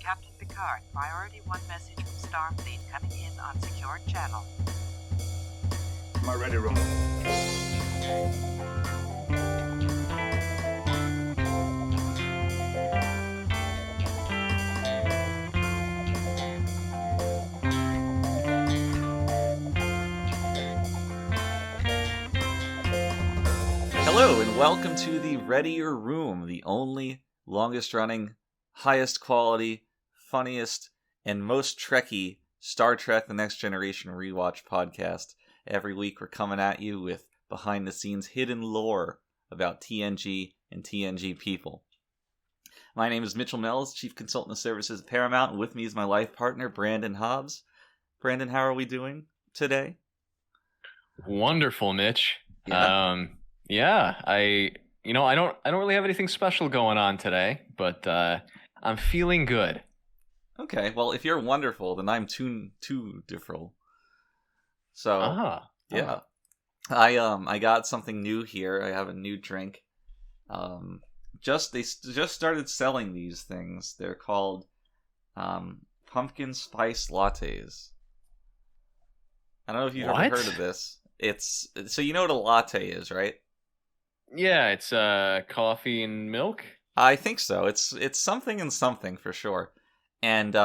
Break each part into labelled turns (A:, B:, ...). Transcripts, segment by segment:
A: Captain Picard. Priority 1 message from Starfleet coming in on secured channel.
B: My Readier Room.
C: Hello and welcome to the Readier Room, the only longest running, highest quality, funniest, and most Trekky Star Trek The Next Generation rewatch podcast. Every week we're coming at you with behind the scenes hidden lore about TNG and TNG people. My name is Mitchell Mells, Chief Consultant of Services at Paramount, and with me is my life partner, Brandon Hobbs. Brandon, how are we doing today?
D: Wonderful, Mitch.
C: Yeah.
D: I don't really have anything special going on today, but I'm feeling good.
C: Okay, well, if you're wonderful, then I'm too different. So, yeah. I got something new here. I have a new drink. They just started selling these things. They're called pumpkin spice lattes. I don't know if you've ever heard of this. So you know what a latte is, right?
D: Yeah, it's coffee and milk.
C: I think so. It's something and something for sure. And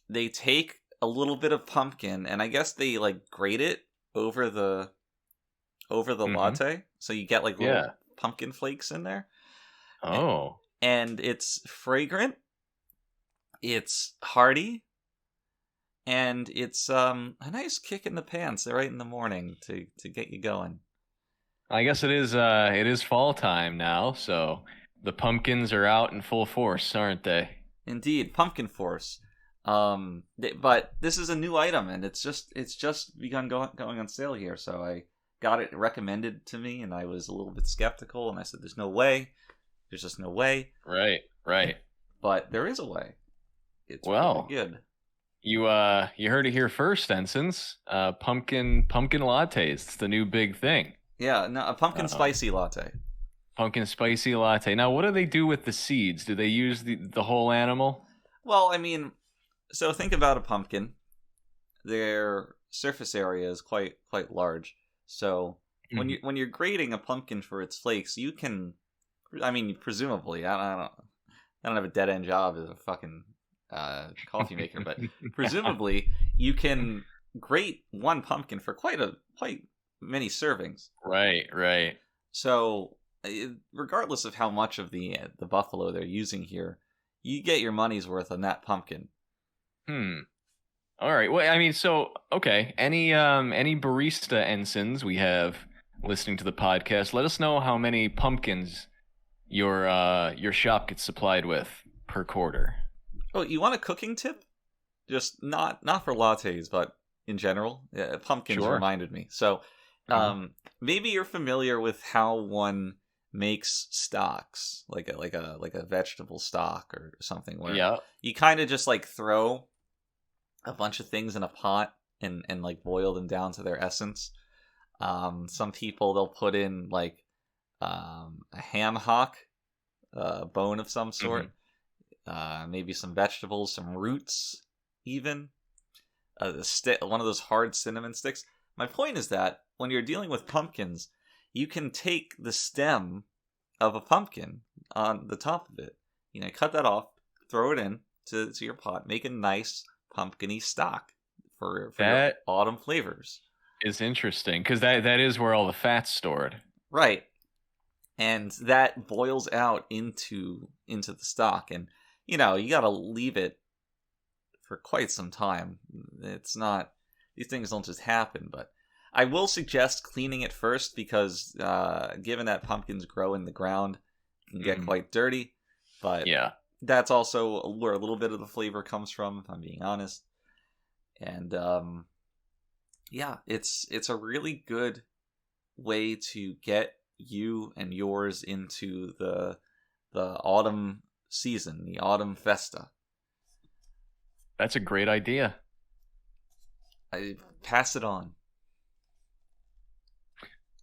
C: they take a little bit of pumpkin and I guess they like grate it over the latte, so you get like little pumpkin flakes in there.
D: Oh.
C: And it's fragrant. It's hearty. And it's a nice kick in the pants right in the morning to get you going.
D: I guess it is fall time now, so the pumpkins are out in full force, aren't they?
C: Indeed, pumpkin force. But this is a new item, and it's just begun going on sale here. So I got it recommended to me, and I was a little bit skeptical, and I said, "There's no way. There's just no way."
D: Right.
C: But there is a way. It's
D: well
C: really good.
D: You heard it here first, ensigns. Pumpkin lattes. It's the new big thing.
C: Yeah, no, a pumpkin spicy latte.
D: Pumpkin spicy latte. Now, what do they do with the seeds? Do they use the whole animal?
C: Well, I mean, so think about a pumpkin. Their surface area is quite large. So when you're grating a pumpkin for its flakes, you can, I mean, presumably, I don't have a dead end job as a fucking coffee maker, but presumably you can grate one pumpkin for quite many servings.
D: Right.
C: So regardless of how much of the buffalo they're using here, you get your money's worth on that pumpkin.
D: All right. Well, I mean, so okay. Any barista ensigns we have listening to the podcast, let us know how many pumpkins your shop gets supplied with per quarter.
C: Oh, you want a cooking tip? Just not for lattes, but in general, pumpkins reminded me. So, maybe you're familiar with how one makes stocks, like a vegetable stock or something, where you kind of just like throw a bunch of things in a pot and like boil them down to their essence. Some people, they'll put in like a ham hock, bone of some sort. Maybe some vegetables, some roots, even one of those hard cinnamon sticks. My point is that when you're dealing with pumpkins, you can take the stem of a pumpkin on the top of it. You know, cut that off, throw it in to your pot, make a nice pumpkin-y stock for your autumn flavors.
D: Is interesting because that is where all the fat's stored.
C: Right, and that boils out into the stock, and you know, you gotta leave it for quite some time. It's not, these things don't just happen, but I will suggest cleaning it first because given that pumpkins grow in the ground, it can get quite dirty. But that's also where a little bit of the flavor comes from, if I'm being honest. And it's a really good way to get you and yours into the autumn season, the autumn festa.
D: That's a great idea.
C: I pass it on.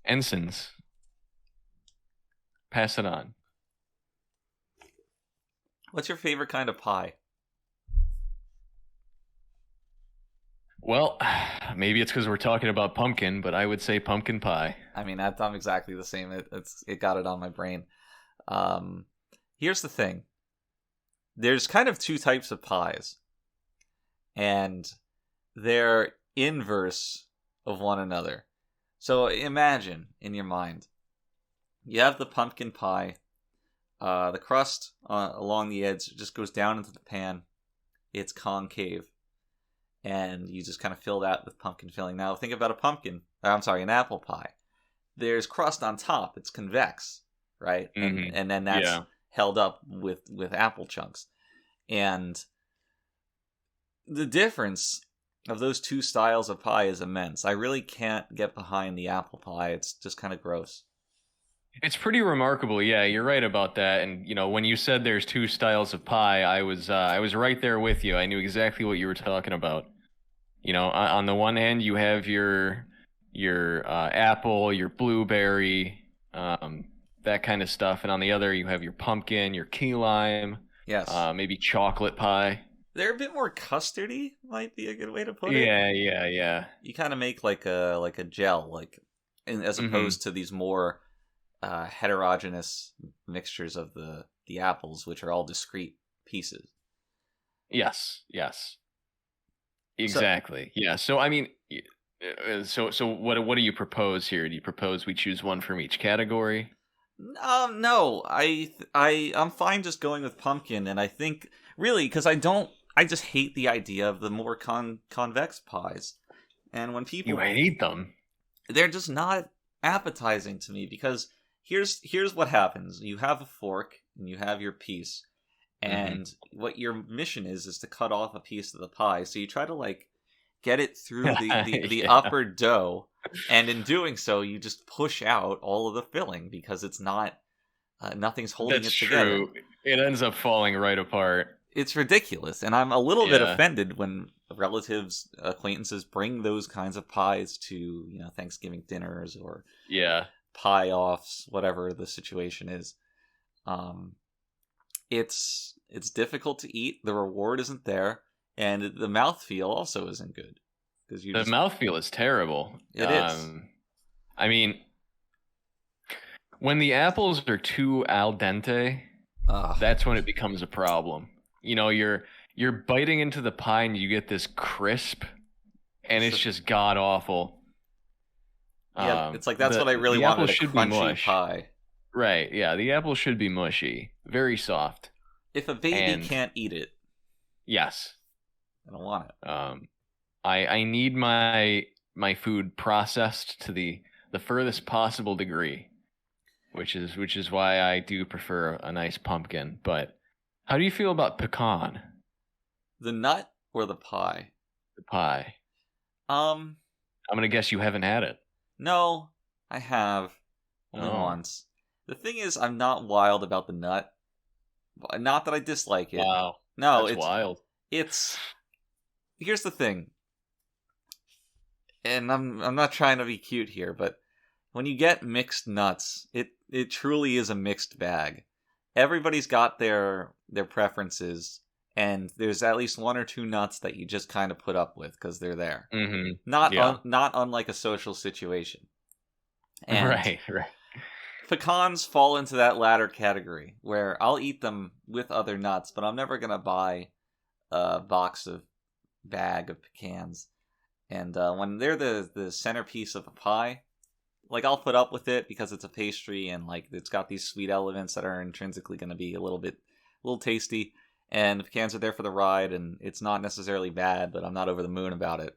D: Ensigns, pass it on.
C: What's your favorite kind of pie?
D: Well, maybe it's because we're talking about pumpkin, but I would say pumpkin pie.
C: I mean, I'm exactly the same. It got it on my brain. Um, Here's the thing. There's kind of two types of pies, and they're inverse of one another. So imagine in your mind, you have the pumpkin pie. The crust along the edge just goes down into the pan. It's concave, and you just kind of fill that with pumpkin filling. Now think about an apple pie. There's crust on top. It's convex, right?
D: Mm-hmm.
C: And then that's held up with apple chunks. And the difference of those two styles of pie is immense. I really can't get behind the apple pie. It's just kind of gross.
D: It's pretty remarkable. Yeah, you're right about that. And when you said there's two styles of pie, I was right there with you. I knew exactly what you were talking about. On the one hand, you have your apple, your blueberry, that kind of stuff, and on the other, you have your pumpkin, your key lime,
C: Yes.
D: Maybe chocolate pie.
C: They're a bit more custardy, might be a good way to put it.
D: Yeah.
C: You kind of make like a gel, as opposed to these more heterogeneous mixtures of the apples, which are all discrete pieces.
D: Yes. Exactly. So I mean, so what do you propose here? Do you propose we choose one from each category?
C: No, I'm fine just going with pumpkin, and I think really because I just hate the idea of the more convex pies, and when people
D: You hate them,
C: they're just not appetizing to me because here's what happens: you have a fork and you have your piece, and what your mission is to cut off a piece of the pie. So you try to get it through the upper dough, and in doing so, you just push out all of the filling because it's not nothing's holding
D: That's
C: it together.
D: true. It ends up falling right apart.
C: It's ridiculous, and I'm a little bit offended when relatives, acquaintances bring those kinds of pies to Thanksgiving dinners or pie offs, whatever the situation is. It's difficult to eat. The reward isn't there, and the mouthfeel also isn't good because
D: the mouthfeel is terrible.
C: It is.
D: I mean, when the apples are too al dente, that's when it becomes a problem. You're biting into the pie and you get this crisp, and it's just god awful.
C: Yeah, it's like that's what I really wanted, a crunchy pie.
D: Right, yeah, the apple should be mushy, very soft.
C: If a baby can't eat it,
D: yes,
C: I don't want it.
D: I need my food processed to the furthest possible degree, which is why I do prefer a nice pumpkin. But how do you feel about pecan?
C: The nut or the pie?
D: The pie. I'm gonna guess you haven't had it.
C: No, I have only once. The thing is, I'm not wild about the nut. Not that I dislike it.
D: Wow.
C: No,
D: it's wild.
C: Here's the thing. And I'm not trying to be cute here, but when you get mixed nuts, it truly is a mixed bag. Everybody's got their preferences, and there's at least one or two nuts that you just kind of put up with because they're there.
D: Mm-hmm.
C: Not unlike a social situation. And
D: right.
C: Pecans fall into that latter category, where I'll eat them with other nuts, but I'm never gonna buy a bag of pecans. And when they're the centerpiece of a pie, I'll put up with it because it's a pastry and it's got these sweet elements that are intrinsically going to be a little tasty. And the pecans are there for the ride, and it's not necessarily bad, but I'm not over the moon about it.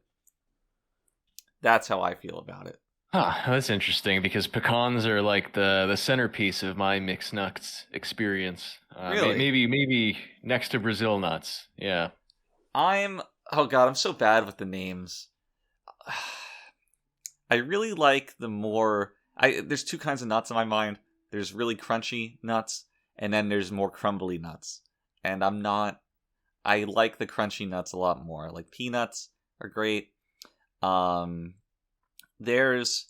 C: That's how I feel about it.
D: That's interesting because pecans are the centerpiece of my mixed nuts experience.
C: Really?
D: Maybe next to Brazil nuts. Yeah.
C: I'm so bad with the names. I really like the more... there's two kinds of nuts in my mind. There's really crunchy nuts, and then there's more crumbly nuts. And I like the crunchy nuts a lot more. Peanuts are great. There's...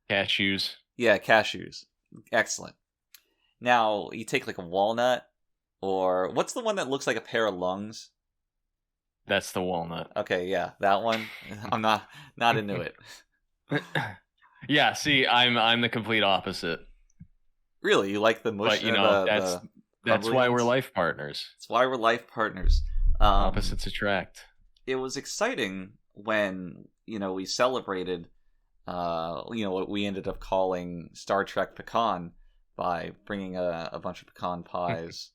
D: cashews.
C: Yeah, cashews. Excellent. Now, you take a walnut, or... What's the one that looks like a pair of lungs?
D: That's the walnut.
C: Okay, yeah, that one. I'm not into it.
D: Yeah, see, I'm the complete opposite.
C: Really, you like the mush?
D: But you know,
C: the
D: that's why we're
C: ones?
D: life partners.
C: That's why we're life partners.
D: Opposites attract.
C: It was exciting when we celebrated what we ended up calling Star Trek Pecan by bringing a bunch of pecan pies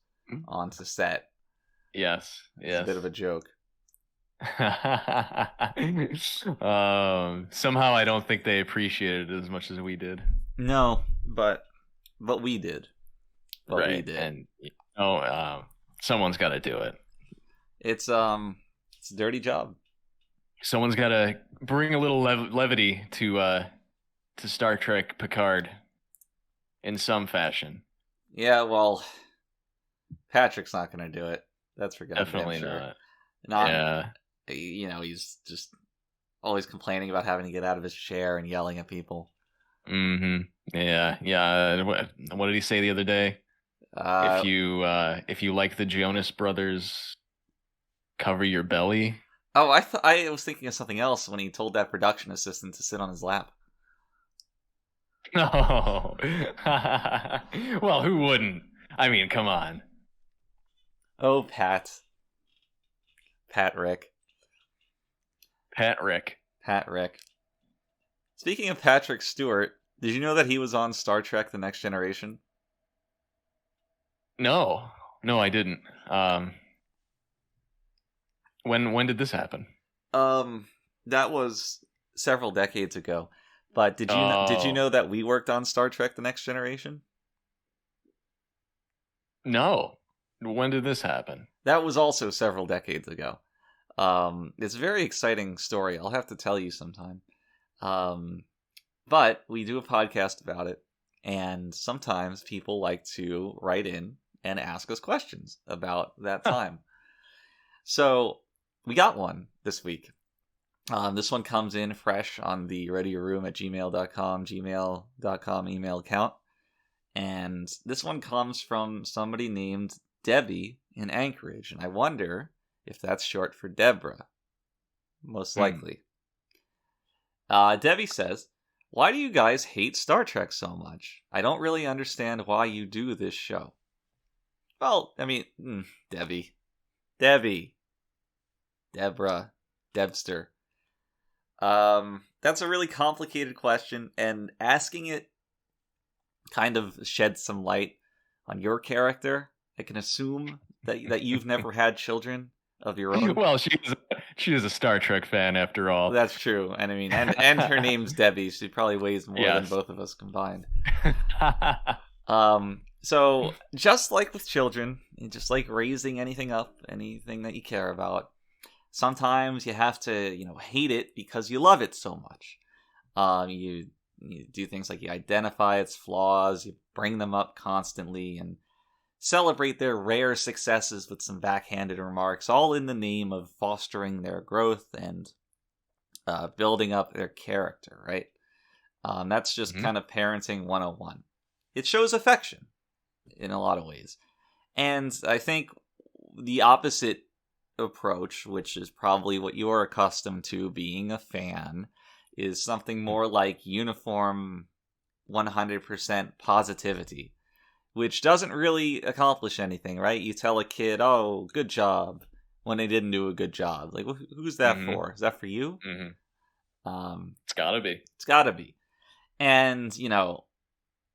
C: onto set.
D: Yes.
C: It's a bit of a joke.
D: Somehow I don't think they appreciated it as much as we did.
C: No, but we did. But
D: right.
C: we did.
D: And someone's got to do it.
C: It's a dirty job.
D: Someone's got to bring a little levity to Star Trek Picard in some fashion.
C: Yeah, well, Patrick's not going to do it. That's for goddamn
D: Definitely
C: sure.
D: not. Yeah.
C: He's just always complaining about having to get out of his chair and yelling at people.
D: Mm-hmm. Yeah. What did he say the other day? If you like the Jonas Brothers, cover your belly.
C: Oh, I was thinking of something else when he told that production assistant to sit on his lap.
D: No. Well, who wouldn't? I mean, come on.
C: Oh, Pat Rick. Speaking of Patrick Stewart, did you know that he was on Star Trek The Next Generation?
D: No, I didn't. When did this happen?
C: That was several decades ago. But did you know that we worked on Star Trek The Next Generation?
D: No. When did this happen?
C: That was also several decades ago. It's a very exciting story. I'll have to tell you sometime. But we do a podcast about it, and sometimes people like to write in and ask us questions about that time. So we got one this week. This one comes in fresh on the Readier Room at gmail.com email account. And this one comes from somebody named Debbie in Anchorage. And I wonder if that's short for Deborah. Most likely. Debbie says, "Why do you guys hate Star Trek so much? I don't really understand why you do this show." Well, I mean, Debbie. Deborah. Debster. That's a really complicated question, and asking it kind of sheds some light on your character. I can assume that you've never had children of your own.
D: Well, she is a Star Trek fan after all.
C: That's true, and I mean, and her name's Debbie. She probably weighs more than both of us combined. So just like with children, just like raising anything that you care about, sometimes you have to, hate it because you love it so much. You do things like you identify its flaws, you bring them up constantly, and celebrate their rare successes with some backhanded remarks, all in the name of fostering their growth and building up their character, right? That's just kind of parenting 101. It shows affection in a lot of ways. And I think the opposite approach, which is probably what you're accustomed to being a fan, is something more like uniform 100% positivity, which doesn't really accomplish anything, right? You tell a kid, "Oh, good job," when they didn't do a good job. Like, who's that for? Is that for you?
D: It's gotta be.
C: And,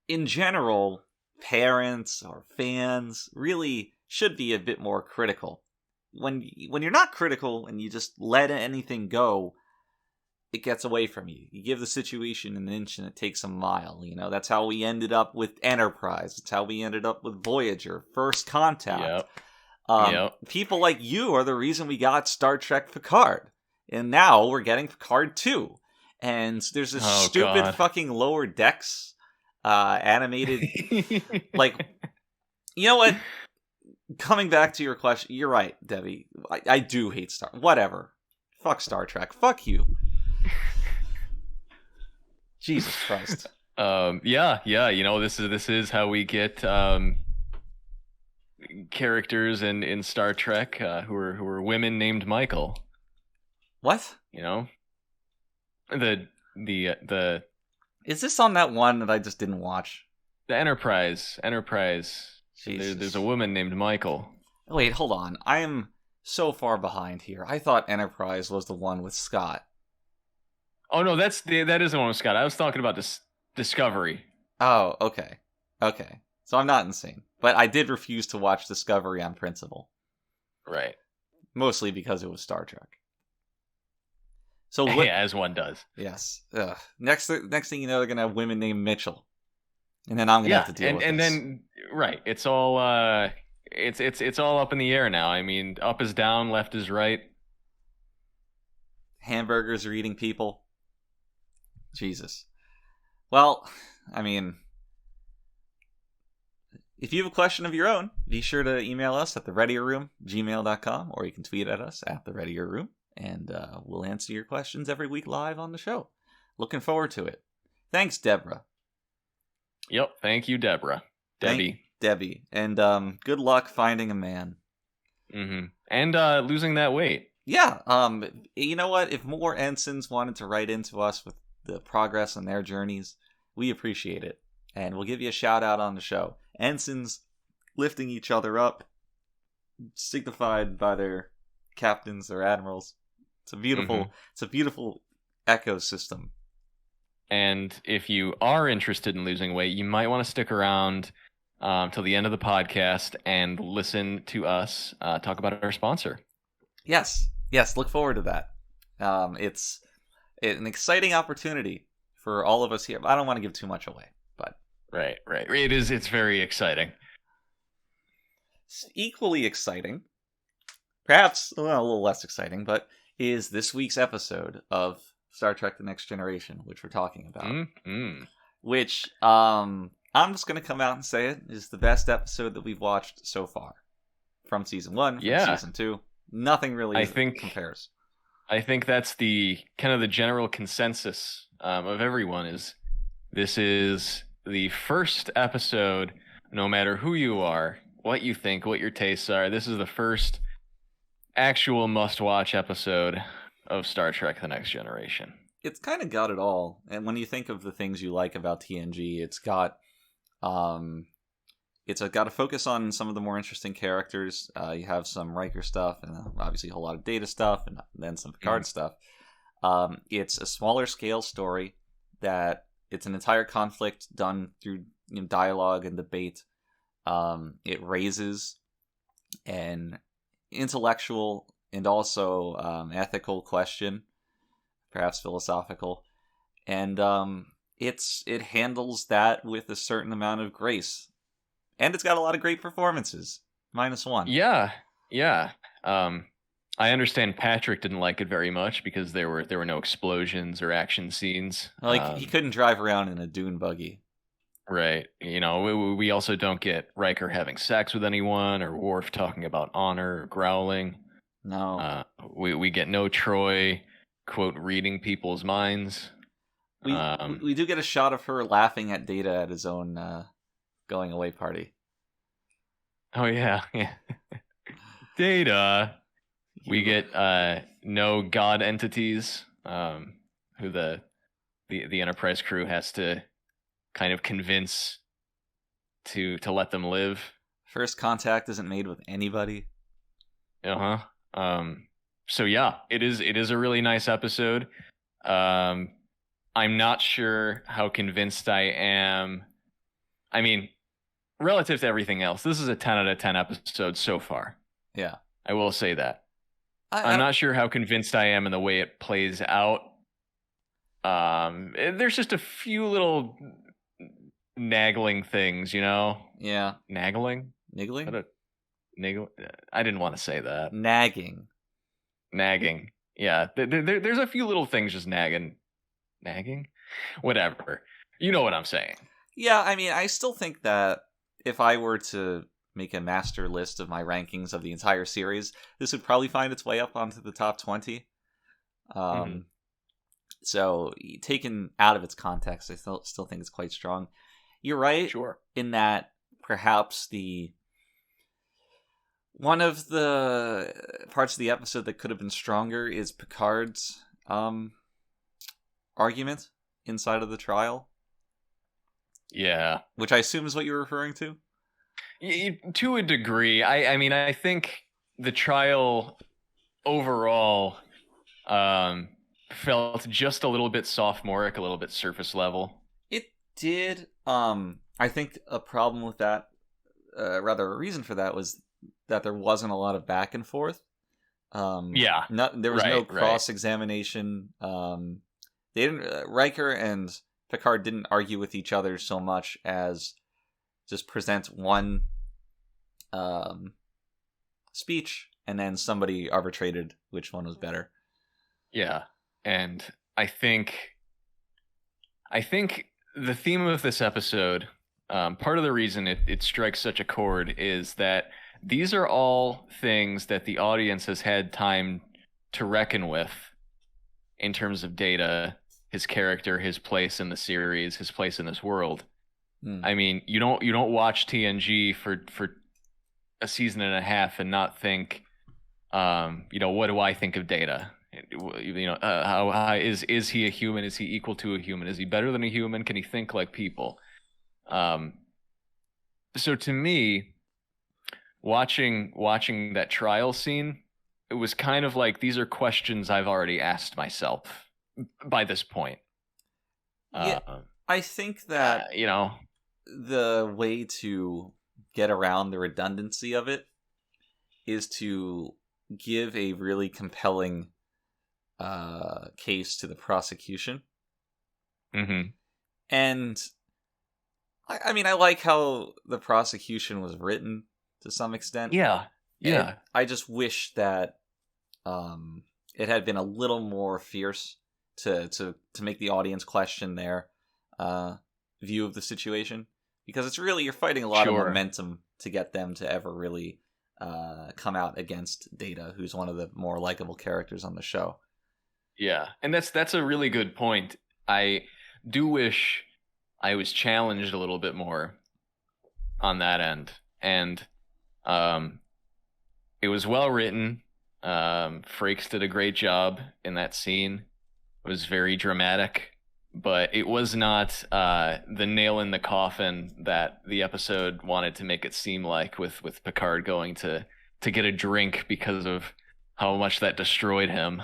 C: in general, parents or fans really should be a bit more critical. When you're not critical and you just let anything go, it gets away from you. You give the situation an inch and it takes a mile. That's how we ended up with Enterprise. That's how we ended up with Voyager, First Contact.
D: Yep.
C: People like you are the reason we got Star Trek Picard. And now we're getting Picard 2. And there's this stupid fucking Lower Decks animated... like, you know what? Coming back to your question, you're right, Debbie. I do hate whatever. Fuck Star Trek. Fuck you. Jesus Christ.
D: Yeah. This is how we get characters in Star Trek who were women named Michael.
C: What?
D: You know, the
C: Is this on that one that I just didn't watch?
D: The Enterprise.
C: Jesus.
D: There's a woman named Michael.
C: Wait, hold on. I am so far behind here. I thought Enterprise was the one with Scott.
D: Oh no, that is the one with Scott. I was talking about this Discovery.
C: Oh, okay. Okay. So I'm not insane. But I did refuse to watch Discovery on principle.
D: Right.
C: Mostly because it was Star Trek. So what,
D: yeah, as one does.
C: Yes. Ugh. Next thing you know, they're gonna have women named Mitchell, and then I'm gonna have to deal with
D: and
C: this.
D: then right, it's all it's all up in the air now. I mean, up is down, left is right.
C: Hamburgers are eating people. Jesus. Well, I mean, if you have a question of your own, be sure to email us at thereadierroom@gmail.com, or you can tweet at us at thereadierroom. And we'll answer your questions every week live on the show. Looking forward to it. Thanks, Deborah.
D: Yep, thank you, Deborah.
C: Debbie. And good luck finding a man.
D: Mm-hmm. And losing that weight.
C: Yeah. You know what? If more ensigns wanted to write into us with the progress on their journeys, we appreciate it. And we'll give you a shout out on the show. Ensigns lifting each other up, signified by their captains or admirals. It's a beautiful ecosystem.
D: And if you are interested in losing weight, you might want to stick around till the end of the podcast and listen to us talk about our sponsor.
C: Yes, look forward to that. It's an exciting opportunity for all of us here. I don't want to give too much away, but
D: right. It's very exciting.
C: It's equally exciting, perhaps a little less exciting, but is this week's episode of Star Trek The Next Generation, which we're talking about.
D: Mm-hmm.
C: Which, I'm just going to come out and say it, is the best episode that we've watched so far. From Season 1, from Season 2. Nothing really compares.
D: I think that's the kind of the general consensus of everyone is this is the first episode, no matter who you are, what you think, what your tastes are, this is the first actual must-watch episode of Star Trek The Next Generation.
C: It's kind of got it all. And when you think of the things you like about TNG, it's got a focus on some of the more interesting characters. You have some Riker stuff, and obviously a whole lot of Data stuff, and then some Picard stuff. It's a smaller scale story that it's an entire conflict done through dialogue and debate. It raises an intellectual and also ethical question, perhaps philosophical, and it handles that with a certain amount of grace, and it's got a lot of great performances. -1.
D: Yeah. I understand Patrick didn't like it very much because there were no explosions or action scenes.
C: He couldn't drive around in a dune buggy.
D: Right. We also don't get Riker having sex with anyone or Worf talking about honor or growling.
C: No.
D: We get no Troy, quote, reading people's minds.
C: We do get a shot of her laughing at Data at his own going away party.
D: Oh, yeah. Data. We get no god entities who the Enterprise crew has to kind of convince to let them live.
C: First contact isn't made with anybody.
D: So yeah, it is a really nice episode. I'm not sure how convinced I am. I mean, relative to everything else, this is a 10 out of 10 episode so far.
C: Yeah.
D: I will say that. I'm not sure how convinced I am in the way it plays out. There's just a few little nagging things,
C: Yeah.
D: Niggling? Niggle? I didn't want to say that.
C: Nagging.
D: Yeah. There's a few little things just nagging. Nagging? Whatever. You know what I'm saying.
C: Yeah, I mean, I still think that if I were to make a master list of my rankings of the entire series, this would probably find its way up onto the top 20. So, taken out of its context, I still think it's quite strong. You're right.
D: Sure.
C: In that perhaps the One of the parts of the episode that could have been stronger is Picard's argument inside of the trial.
D: Yeah.
C: Which I assume is what you're referring to?
D: To a degree. I mean, I think the trial overall felt just a little bit sophomoric, a little bit surface level.
C: It did. I think a problem with that, rather a reason for that, was that there wasn't a lot of back and forth.
D: Yeah.
C: There was no cross-examination. They didn't. Riker and Picard didn't argue with each other so much as just present one speech, and then somebody arbitrated which one was better.
D: Yeah, and I think the theme of this episode, part of the reason it strikes such a chord is that these are all things that the audience has had time to reckon with in terms of Data, his character, his place in the series, his place in this world. I mean, you don't watch TNG for a season and a half and not think, what do I think of Data? How is he a human? Is he equal to a human? Is he better than a human? Can he think like people? So to me, watching that trial scene, it was kind of like, these are questions I've already asked myself by this point.
C: Yeah, I think that the way to get around the redundancy of it is to give a really compelling case to the prosecution.
D: Mm-hmm.
C: And I mean, I like how the prosecution was written to some extent.
D: Yeah.
C: And I just wish that it had been a little more fierce to make the audience question their view of the situation, because it's really, you're fighting a lot of momentum to get them to ever really come out against Data, who's one of the more likable characters on the show.
D: Yeah, and that's a really good point. I do wish I was challenged a little bit more on that end, and it was well written. Frakes did a great job in that scene. It was very dramatic, but it was not the nail in the coffin that the episode wanted to make it seem like, with Picard going to get a drink because of how much that destroyed him.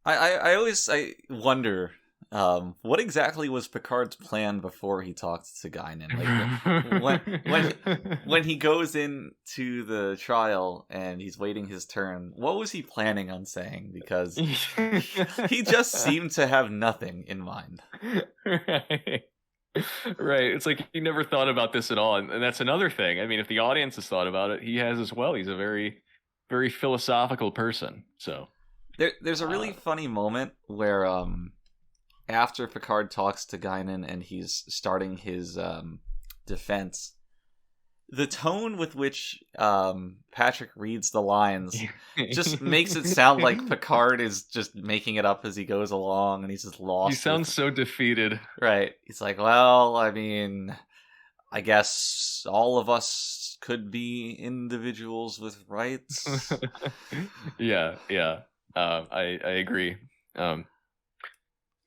C: I always wonder, what exactly was Picard's plan before he talked to Guinan? Like, when he goes into the trial and he's waiting his turn, what was he planning on saying? Because he just seemed to have nothing in mind.
D: Right. It's like he never thought about this at all, and that's another thing. I mean, if the audience has thought about it, he has as well. He's a very, very philosophical person. So
C: there's a really funny moment where after Picard talks to Guinan and he's starting his defense, the tone with which Patrick reads the lines just makes it sound like Picard is just making it up as he goes along, and he's just lost.
D: He sounds so defeated. Right.
C: He's like, well, I mean, I guess all of us could be individuals with rights.
D: Yeah. I agree. But,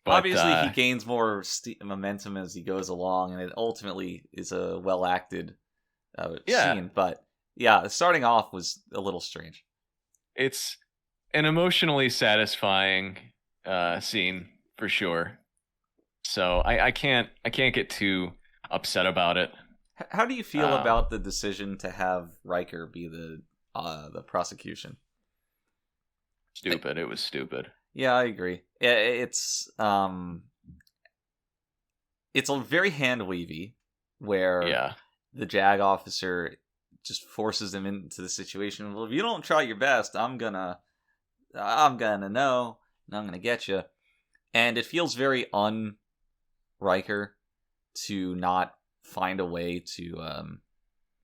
C: obviously, he gains more momentum as he goes along, and it ultimately is a well-acted scene. But yeah, starting off was a little strange.
D: It's an emotionally satisfying scene for sure. So I can't get too upset about it.
C: How do you feel about the decision to have Riker be the prosecution?
D: Stupid. It was stupid.
C: Yeah, I agree. It's a very hand-wavy, where the JAG officer just forces him into the situation. Well, if you don't try your best, I'm gonna know, and I'm gonna get you. And it feels very un-Riker to not find a way to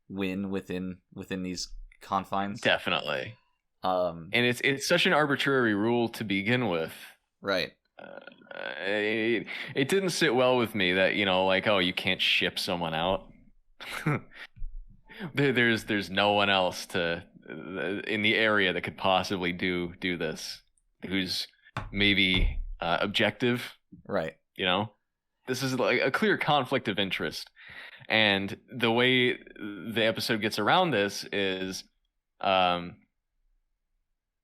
C: win within these confines.
D: Definitely. And it's such an arbitrary rule to begin with.
C: Right.
D: It didn't sit well with me that, you can't ship someone out. there's no one else to in the area that could possibly do this, who's maybe objective.
C: Right.
D: You know, this is like a clear conflict of interest, and the way the episode gets around this is,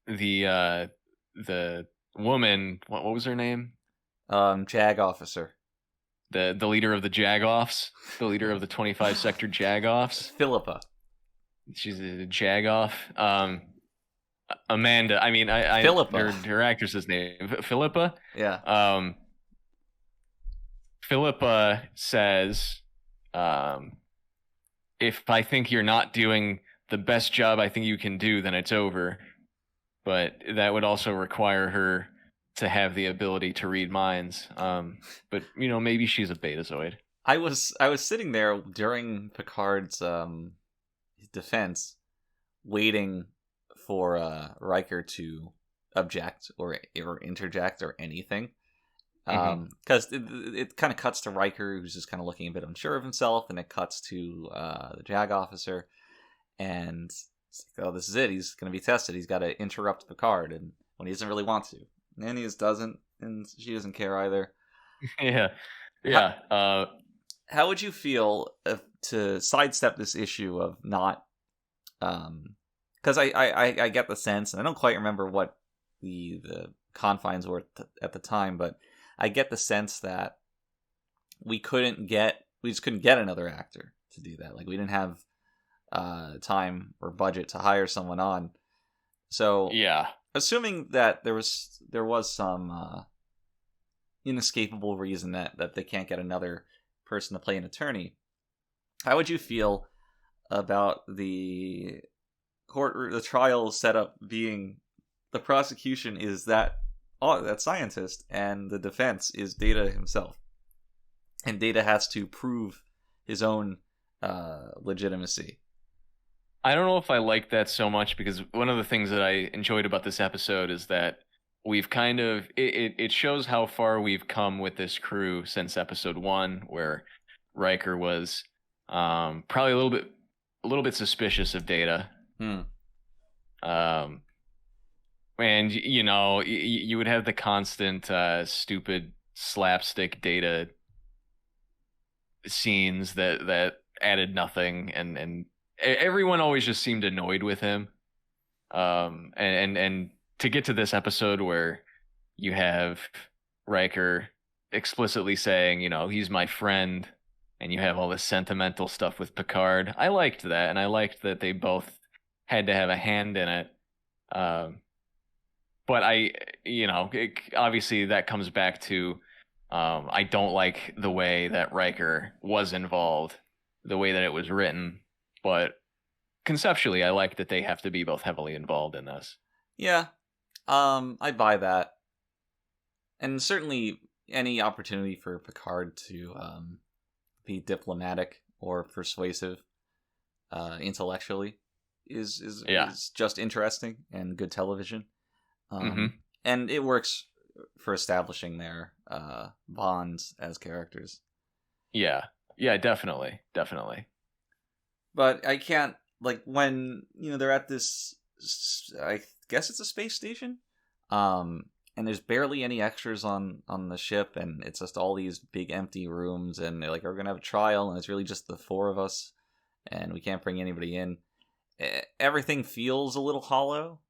D: the woman, what was her name?
C: JAG officer.
D: The leader of the Jagoffs, the leader of the 25 sector Jagoffs.
C: Philippa.
D: She's a Jagoff. Amanda. I mean, I
C: Philippa.
D: Her actress's name, Philippa.
C: Yeah.
D: Philippa says, if I think you're not doing the best job I think you can do, then it's over. But that would also require her to have the ability to read minds. But maybe she's a Betazoid.
C: I was sitting there during Picard's defense, waiting for Riker to object or interject or anything, because it kind of cuts to Riker, who's just kind of looking a bit unsure of himself, and it cuts to the JAG officer, and it's like, oh, this is it. He's going to be tested. He's got to interrupt Picard, and when he doesn't really want to. And he just doesn't, and she doesn't care either.
D: Yeah.
C: How would you feel to sidestep this issue of not, because I get the sense, and I don't quite remember what the confines were at the time, but I get the sense that we just couldn't get another actor to do that. Like, we didn't have time or budget to hire someone on. So
D: yeah.
C: Assuming that there was some inescapable reason that they can't get another person to play an attorney, how would you feel about the trial setup being the prosecution is that scientist and the defense is Data himself, and Data has to prove his own legitimacy?
D: I don't know if I like that so much, because one of the things that I enjoyed about this episode is that we've kind of it shows how far we've come with this crew since episode 1, where Riker was probably a little bit suspicious of Data. And you would have the constant stupid slapstick Data scenes that added nothing, and everyone always just seemed annoyed with him. And to get to this episode where you have Riker explicitly saying, he's my friend, and you have all this sentimental stuff with Picard, I liked that, and I liked that they both had to have a hand in it. But obviously that comes back to, I don't like the way that Riker was involved, the way that it was written. But conceptually, I like that they have to be both heavily involved in this. Yeah,
C: I buy that. And certainly any opportunity for Picard to be diplomatic or persuasive intellectually is just interesting and good television. And it works for establishing their bonds as characters.
D: Yeah, definitely.
C: But I can't, when, they're at this, I guess it's a space station, and there's barely any extras on the ship, and it's just all these big empty rooms, and they're like, we're going to have a trial, and it's really just the 4 of us, and we can't bring anybody in. Everything feels a little hollow.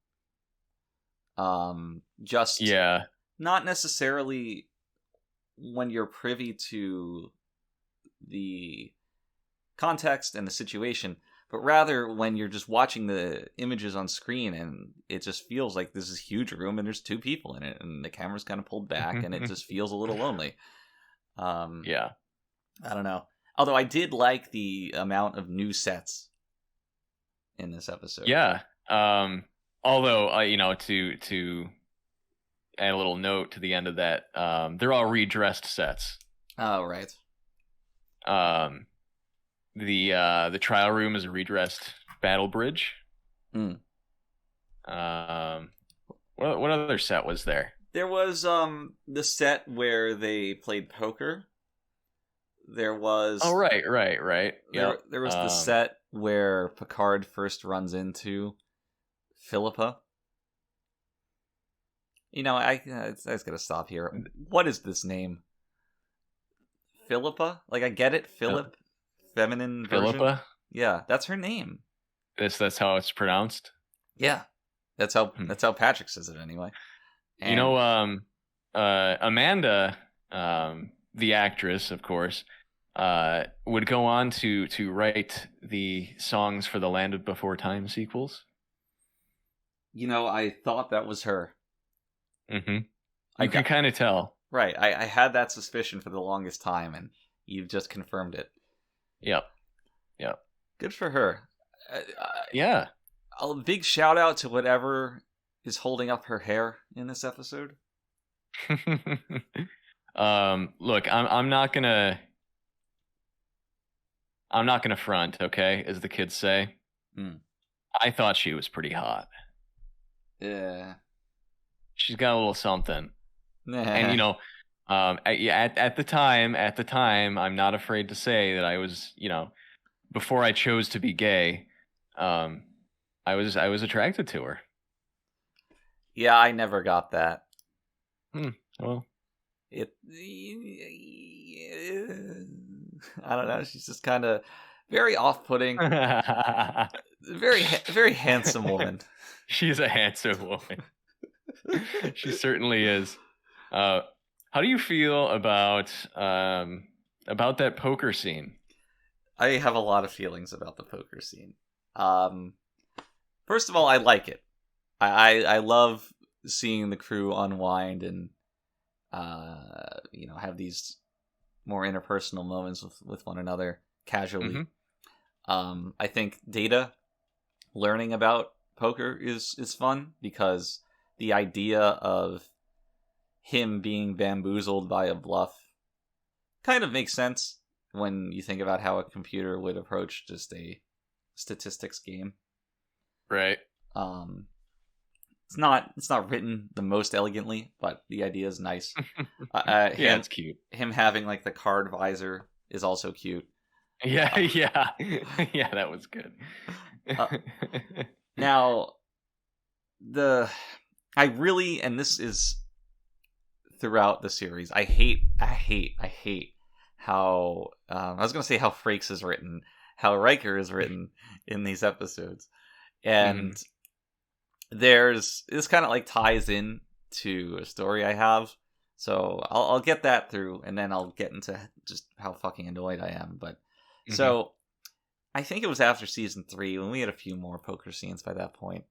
C: Not necessarily when you're privy to the context and the situation, but rather when you're just watching the images on screen, and it just feels like this is a huge room and there's 2 people in it, and the camera's kind of pulled back, and it just feels a little lonely. I don't know. Although I did like the amount of new sets in this episode.
D: Yeah. Although to add a little note to the end of that, they're all redressed sets.
C: Oh, right.
D: The trial room is a redressed battle bridge. What other set was there?
C: There was the set where they played poker. There was
D: right. Yeah.
C: There was the set where Picard first runs into Philippa. You know, I was gonna stop here. What is this name? Philippa? Like, I get it, Philip, feminine version.
D: Philippa?
C: Yeah, that's her name.
D: That's how it's pronounced.
C: Yeah, that's how Patrick says it anyway. And...
D: You know, Amanda, the actress, of course, would go on to write the songs for the Land of Before Time sequels.
C: You know, I thought that was her.
D: Mm-hmm. You can kind of tell.
C: Right. I had that suspicion for the longest time, and you've just confirmed it.
D: Yep.
C: Good for her.
D: Yeah.
C: A big shout out to whatever is holding up her hair in this episode.
D: Look, I'm not gonna front, okay, as the kids say. I thought she was pretty hot.
C: Yeah.
D: She's got a little something. And you know, at the time, I'm not afraid to say that I was, you know, before I chose to be gay, I was attracted to her.
C: Yeah, I never got that.
D: Well,
C: I don't know. She's just kind of very off-putting. very handsome woman.
D: She's a handsome woman. She certainly is. How do you feel about that poker scene?
C: I have a lot of feelings about the poker scene. First of all, I like it. I love seeing the crew unwind and you know, have these more interpersonal moments with one another casually. Mm-hmm. I think Data learning about poker is fun because the idea of him being bamboozled by a bluff kind of makes sense when you think about how a computer would approach just a statistics game.
D: Right.
C: It's not written the most elegantly, but the idea is nice.
D: Yeah, it's cute.
C: Him having like the card visor is also cute.
D: Yeah, yeah, that was good.
C: Now, I really, and this is throughout the series, I hate how I was gonna say how Frakes is written, how Riker is written in these episodes, and this kind of like ties in to a story I have, so I'll get that through, and then I'll get into just how fucking annoyed I am. But so I think it was after season 3 when we had a few more poker scenes by that point.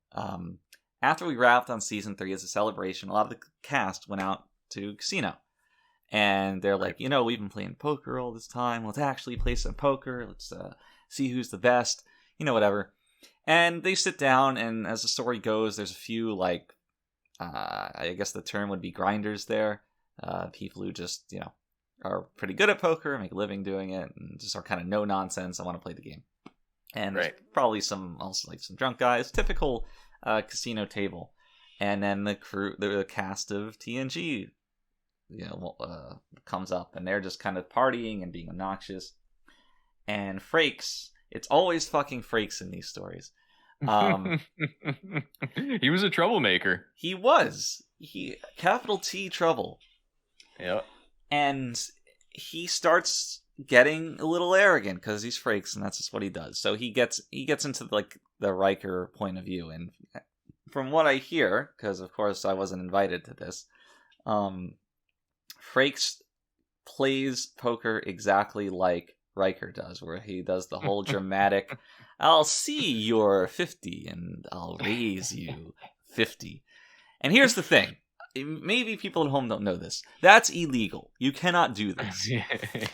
C: After we wrapped on season 3 as a celebration, a lot of the cast went out to casino. And they're like, you know, we've been playing poker all this time. Let's actually play some poker. Let's see who's the best. You know, whatever. And they sit down, and as the story goes, there's a few, like, I guess the term would be grinders there. People who just, you know, are pretty good at poker, make a living doing it, and just are kind of no nonsense. I want to play the game. And there's probably some drunk guys. Typical casino table. And then the cast of TNG, you know, comes up, and they're just kind of partying and being obnoxious. And Frakes, it's always fucking Frakes in these stories.
D: He was a troublemaker.
C: He was. Capital T trouble.
D: Yep.
C: And he starts getting a little arrogant because he's Frakes, and that's just what he does. So he gets into like the Riker point of view, and from what I hear, because of course I wasn't invited to this, Frakes plays poker exactly like Riker does, where he does the whole dramatic, I'll see you're 50 and I'll raise you 50. And here's the thing. Maybe people at home don't know this. That's illegal. You cannot do this.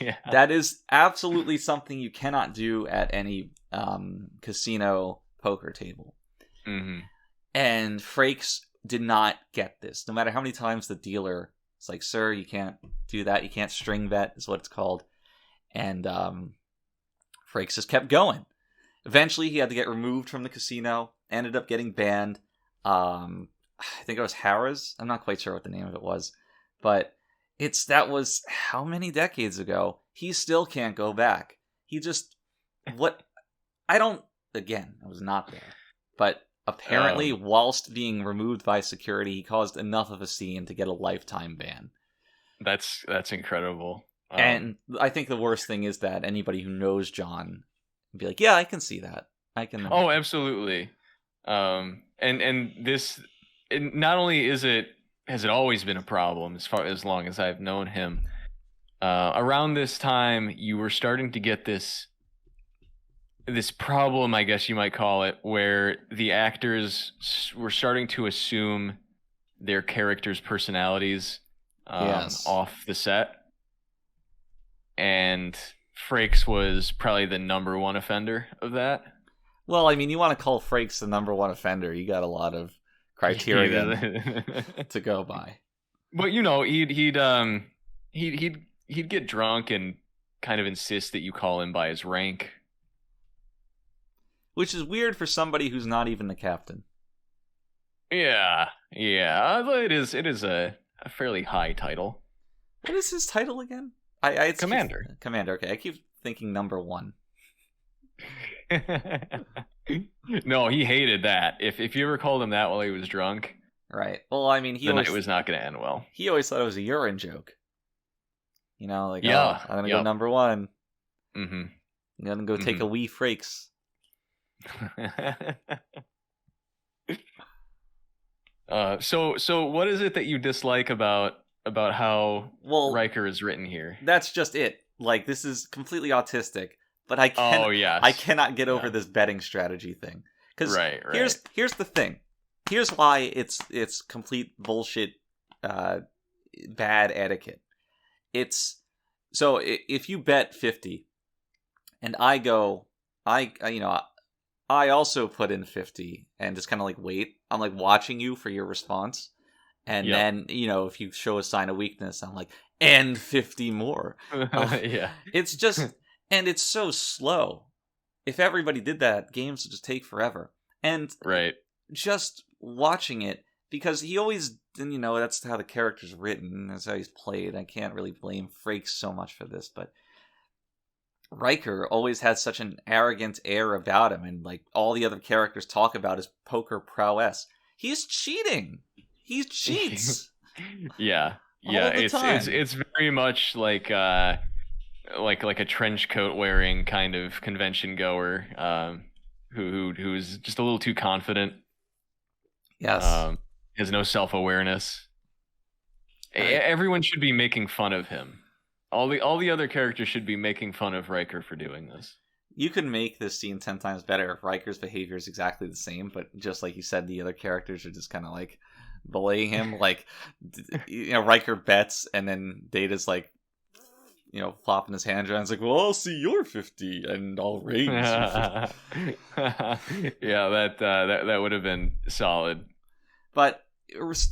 D: Yeah.
C: That is absolutely something you cannot do at any casino poker table.
D: Mm-hmm.
C: And Frakes did not get this. No matter how many times the dealer is like, sir, you can't do that. You can't string bet is what it's called. And Frakes just kept going. Eventually, he had to get removed from the casino. Ended up getting banned. I think it was Harrah's. I'm not quite sure what the name of it was. But that was how many decades ago? He still can't go back. He just... what... I don't again, I was not there. But apparently, whilst being removed by security, he caused enough of a scene to get a lifetime ban.
D: That's incredible.
C: And I think the worst thing is that anybody who knows John would be like, yeah, I can see that. I can.
D: Oh, absolutely. And this, not only has it always been a problem as long as I've known him. Around this time, you were starting to get this problem, I guess you might call it, where the actors were starting to assume their characters' personalities off the set. And Frakes was probably the number one offender of that.
C: Well, I mean, you want to call Frakes the number one offender, you got a lot of criteria to go by.
D: But he'd get drunk and kind of insist that you call him by his rank.
C: Which is weird for somebody who's not even the captain.
D: Yeah. It is a fairly high title.
C: What is his title again? It's
D: Commander.
C: Commander, okay. I keep thinking number one.
D: No, he hated that. If you ever called him that while he was drunk...
C: Right. Well, I mean,
D: the night was not going to end well.
C: He always thought it was a urine joke. I'm going to go number one.
D: Mm-hmm.
C: I'm going to go take a wee Frakes.
D: So what is it that you dislike about how Riker is written here?
C: That's just it. Like, this is completely autistic, but I cannot get over this betting strategy thing. Because here's the thing. Here's why it's complete bullshit, bad etiquette. It's so if you bet 50, and I also put in 50 and just kind of like wait. I'm like watching you for your response. And then, if you show a sign of weakness, I'm like, and 50 more.
D: Yeah.
C: It's just, and it's so slow. If everybody did that, games would just take forever. And just watching it, because he always, that's how the character's written. That's how he's played. I can't really blame Frakes so much for this, but Riker always has such an arrogant air about him, and like all the other characters talk about his poker prowess. He's cheating. He cheats.
D: Yeah. It's very much like a trench coat wearing kind of convention goer, who's just a little too confident.
C: Yes.
D: Has no self-awareness. Everyone should be making fun of him. All the other characters should be making fun of Riker for doing this.
C: You could make this scene 10 times better if Riker's behavior is exactly the same, but just like you said, the other characters are just kind of like bullying him. Like, Riker bets, and then Data's like, flopping his hand around. It's like, well, I'll see your 50, and I'll raise your 50.
D: Yeah, that would have been solid.
C: But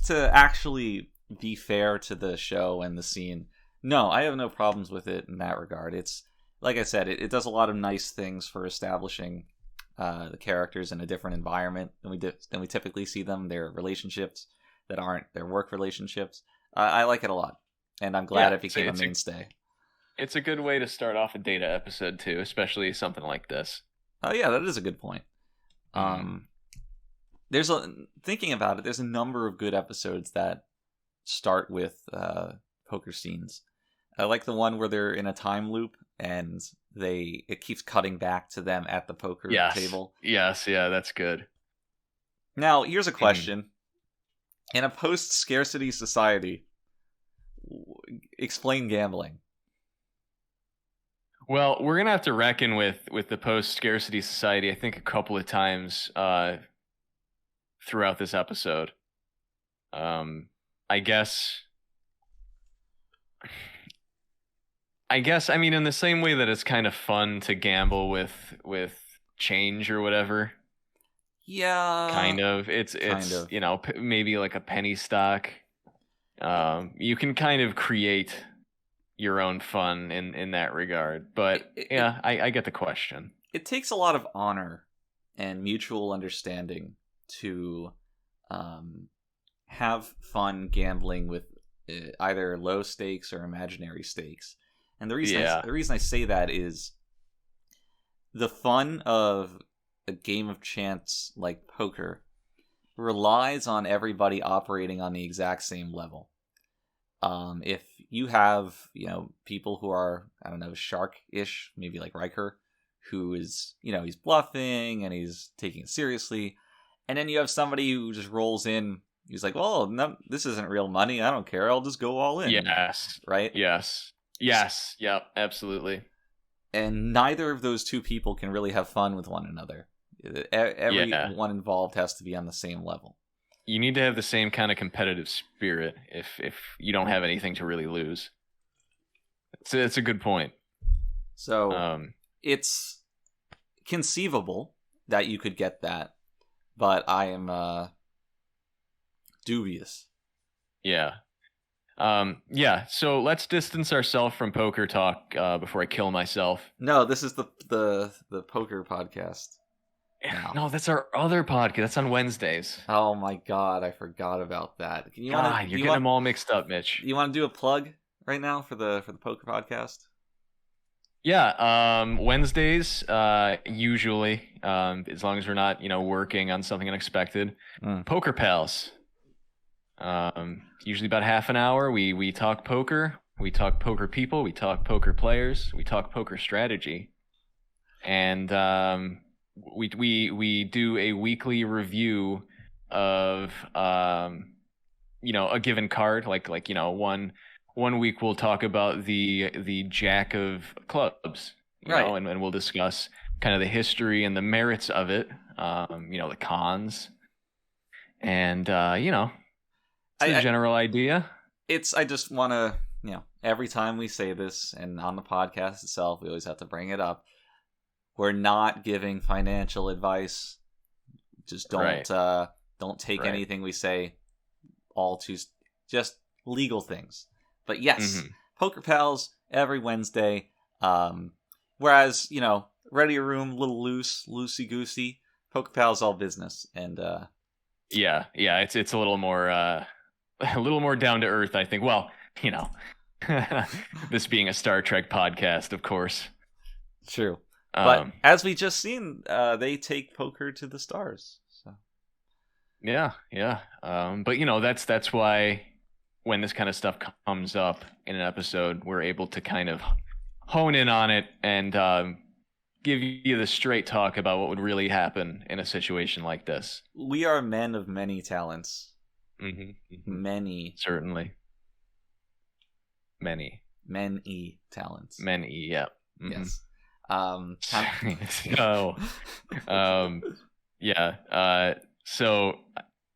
C: to actually be fair to the show and the scene, no, I have no problems with it in that regard. It's, like I said, it does a lot of nice things for establishing the characters in a different environment than we typically see them, their relationships that aren't their work relationships. I like it a lot, and I'm glad it became a mainstay.
D: It's a good way to start off a Data episode, too, especially something like this.
C: Oh, yeah, that is a good point. Thinking about it, there's a number of good episodes that start with poker scenes. I like the one where they're in a time loop and it keeps cutting back to them at the poker table.
D: Yes, yeah, that's good.
C: Now, here's a question. In a post-scarcity society, explain gambling.
D: Well, we're going to have to reckon with the post-scarcity society, I think, a couple of times throughout this episode. I guess, I mean, in the same way that it's kind of fun to gamble with change or whatever.
C: Yeah.
D: Kind of. It's maybe like a penny stock. You can kind of create your own fun in that regard. But I get the question.
C: It takes a lot of honor and mutual understanding to have fun gambling with either low stakes or imaginary stakes. And the reason I say that is the fun of a game of chance like poker relies on everybody operating on the exact same level. If you have, people who are, I don't know, shark-ish, maybe like Riker, who is, he's bluffing and he's taking it seriously. And then you have somebody who just rolls in. He's like, well, no, this isn't real money. I don't care. I'll just go all in.
D: Yes.
C: Right?
D: Yes. Yep, absolutely.
C: And neither of those two people can really have fun with one another. Everyone involved has to be on the same level.
D: You need to have the same kind of competitive spirit if you don't have anything to really lose. It's a good point.
C: So it's conceivable that you could get that, but I am dubious.
D: Yeah. So let's distance ourselves from poker talk before I kill myself.
C: No, this is the poker podcast.
D: No, that's our other podcast. That's on Wednesdays.
C: Oh my god, I forgot about that.
D: You're getting them all mixed up, Mitch.
C: You want to do a plug right now for the poker podcast?
D: Yeah, Wednesdays, usually, as long as we're not, working on something unexpected. Poker Pals. Usually about half an hour. We talk poker. We talk poker people. We talk poker players. We talk poker strategy. And we do a weekly review of a given card. Like one week we'll talk about the Jack of Clubs,
C: right?
D: And we'll discuss kind of the history and the merits of it. The cons, and it's a general idea.
C: I just want to, every time we say this, and on the podcast itself, we always have to bring it up. We're not giving financial advice. Just don't take anything we say just legal things. But yes, Poker Pals every Wednesday. Whereas, Readier Room, a little loosey-goosey. Poker Pals all business. And
D: it's a little more down to earth, I think. Well, this being a Star Trek podcast, of course.
C: True. But as we just seen, they take poker to the stars. So.
D: Yeah. But that's why when this kind of stuff comes up in an episode, we're able to kind of hone in on it and give you the straight talk about what would really happen in a situation like this.
C: We are men of many talents.
D: Mm-hmm.
C: Many.
D: Certainly. Many
C: talents.
D: Yeah. Mm-hmm.
C: Yes.
D: So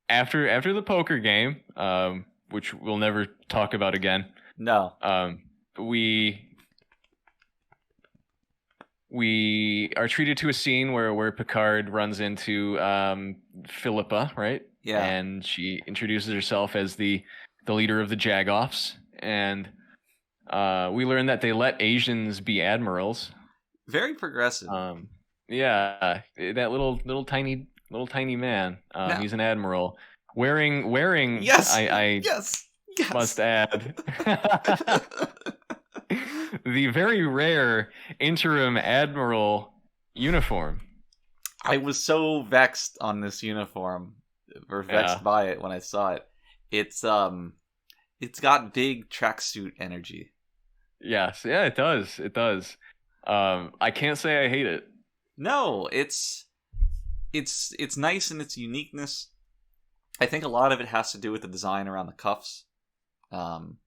D: after the poker game, which we'll never talk about again.
C: No.
D: We are treated to a scene where Picard runs into Philippa, right?
C: Yeah.
D: And she introduces herself as the leader of the Jagoffs, and we learn that they let Asians be admirals.
C: Very progressive.
D: That little tiny man. He's an admiral wearing.
C: Yes.
D: Yes. Must add. The very rare interim admiral uniform.
C: I was so vexed on this uniform, or vexed by it when I saw it. It's got big tracksuit energy.
D: Yes, yeah, it does. It does. I can't say I hate it.
C: No, it's nice in its uniqueness. I think a lot of it has to do with the design around the cuffs, on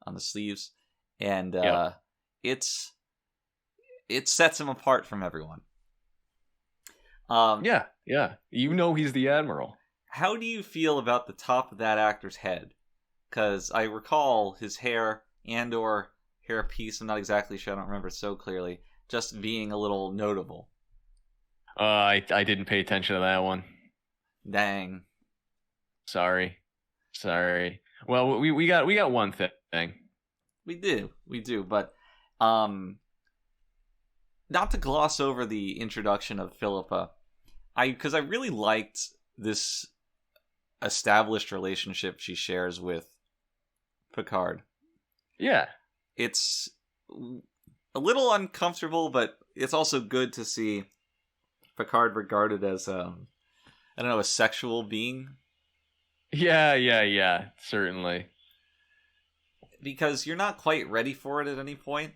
C: the sleeves, and it sets him apart from everyone.
D: Yeah. He's the admiral.
C: How do you feel about the top of that actor's head? Because I recall his hair and/or hairpiece, I'm not exactly sure, I don't remember so clearly, just being a little notable.
D: I didn't pay attention to that one.
C: Dang.
D: Sorry. Well, we got one thing.
C: We do, but not to gloss over the introduction of Philippa, because I really liked this established relationship she shares with Picard.
D: Yeah.
C: It's a little uncomfortable, but it's also good to see Picard regarded as I don't know, a sexual being.
D: Yeah, certainly.
C: Because you're not quite ready for it at any point.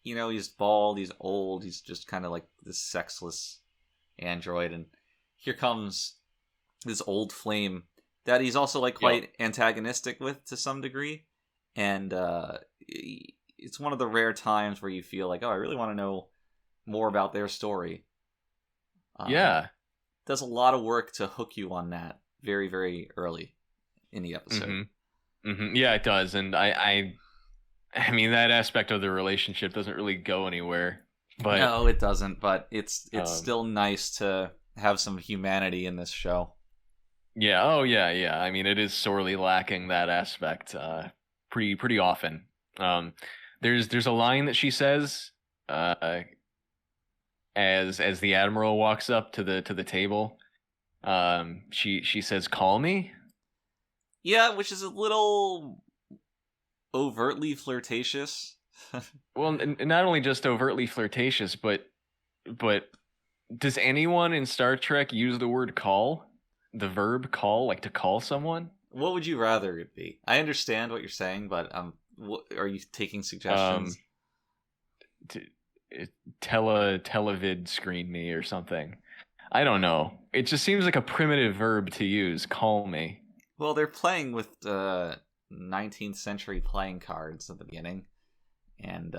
C: He's bald, he's old, he's just kind of like this sexless android, and here comes this old flame that he's also like quite antagonistic with to some degree, and it's one of the rare times where you feel like, oh, I really want to know more about their story. Does a lot of work to hook you on that very, very early in the episode.
D: Yeah, it does, and I mean, that aspect of the relationship doesn't really go anywhere. But
C: no, it doesn't. But it's still nice to have some humanity in this show.
D: Yeah. Oh, yeah. I mean, it is sorely lacking that aspect pretty often. There's a line that she says as the Admiral walks up to the table. She says, "Call me."
C: Yeah, which is a little overtly flirtatious.
D: Well, not only just overtly flirtatious, but does anyone in Star Trek use the word call? The verb call, like to call someone?
C: What would you rather it be? I understand what you're saying, but are you taking suggestions?
D: Televid screen me or something. I don't know. It just seems like a primitive verb to use, call me.
C: Well, they're playing with 19th century playing cards at the beginning, and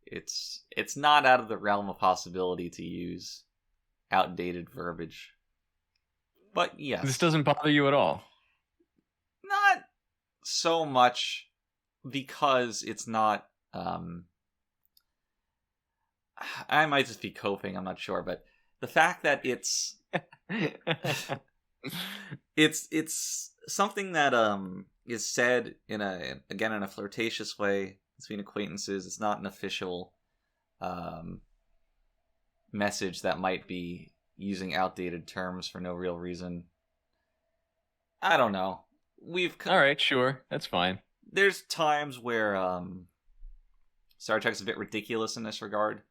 C: it's not out of the realm of possibility to use outdated verbiage. But yes,
D: this doesn't bother you at all.
C: Not so much, because it's not. I might just be coping. I'm not sure, but the fact that it's it's something that is said in a flirtatious way between acquaintances. It's not an official message that might be using outdated terms for no real reason. I don't know.
D: All right, sure, that's fine.
C: There's times where Star Trek's a bit ridiculous in this regard,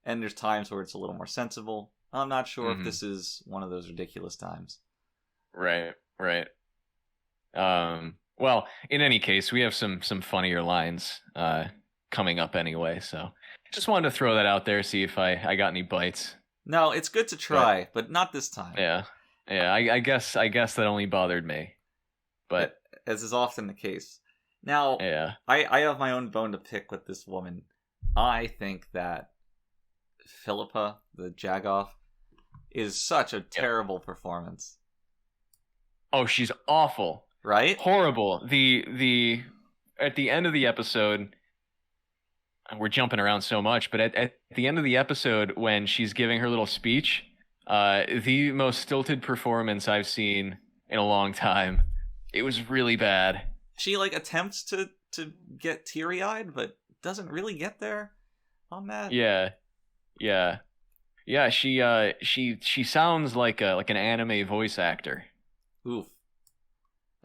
C: and there's times where it's a little more sensible. I'm not sure if this is one of those ridiculous times.
D: Right. Well, in any case, we have some funnier lines coming up anyway, so just wanted to throw that out there, see if I got any bites.
C: No, it's good to try, but not this time.
D: Yeah. I guess that only bothered me, but
C: as is often the case. Now,
D: yeah,
C: I have my own bone to pick with this woman. I think that Philippa, the Jagoff, is such a terrible performance.
D: Oh, she's awful.
C: Right?
D: Horrible. The at the end of the episode, we're jumping around so much, but at the end of the episode when she's giving her little speech, the most stilted performance I've seen in a long time. It was really bad.
C: She attempts to get teary-eyed, but doesn't really get there on that.
D: Yeah. She sounds like an anime voice actor.
C: Oof.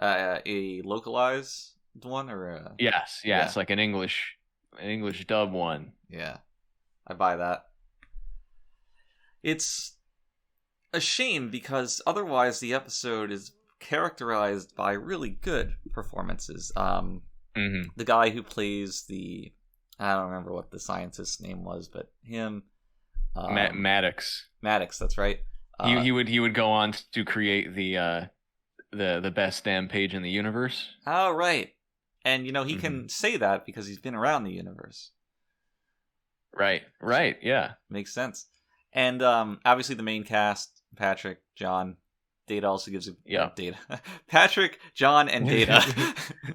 C: A localized one or a...
D: Yes, yeah, it's like an English dub one.
C: Yeah, I buy that. It's a shame because otherwise the episode is characterized by really good performances. The guy who plays I don't remember what the scientist's name was, but him.
D: Maddox.
C: Maddox, that's right.
D: He would go on to create the best damn page in the universe.
C: Oh, right. And he can say that because he's been around the universe.
D: Right, yeah.
C: Makes sense. And obviously the main cast, Patrick, John, Data also gives a...
D: Yeah.
C: Data. Patrick, John, and Data.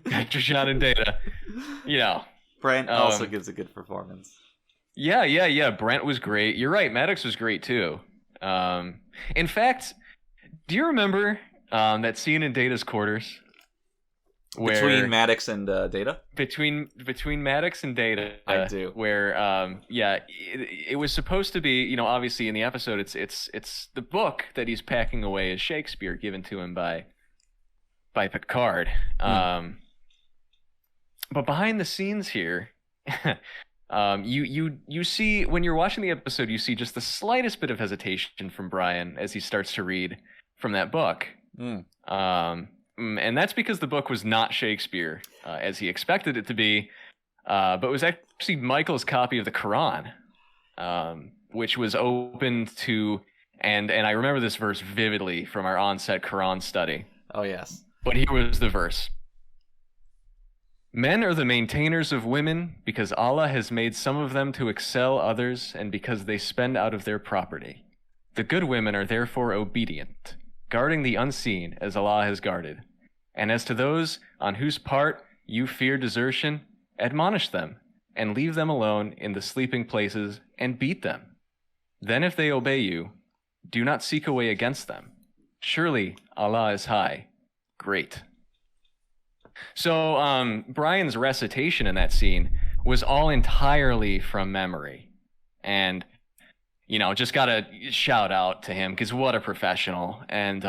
D: Patrick, John, and Data.
C: Brent also gives a good performance.
D: Yeah. Brent was great. You're right. Maddox was great too. In fact, do you remember that scene in Data's quarters?
C: Between Maddox and Data?
D: Between Maddox and Data.
C: I do.
D: Where, it was supposed to be, obviously in the episode, it's the book that he's packing away as Shakespeare, given to him by Picard. But behind the scenes here, You see when you're watching the episode, you see just the slightest bit of hesitation from Brian as he starts to read from that book. And that's because the book was not Shakespeare as he expected it to be, but was actually Michael's copy of the Quran, which was opened to, and I remember this verse vividly from our on-set Quran study.
C: Oh, yes.
D: But here was the verse. Men are the maintainers of women because Allah has made some of them to excel others and because they spend out of their property. The good women are therefore obedient, guarding the unseen as Allah has guarded. And as to those on whose part you fear desertion, admonish them and leave them alone in the sleeping places and beat them. Then if they obey you, do not seek a way against them. Surely Allah is high, great. So Brian's recitation in that scene was all entirely from memory. And, just got to shout out to him because what a professional. And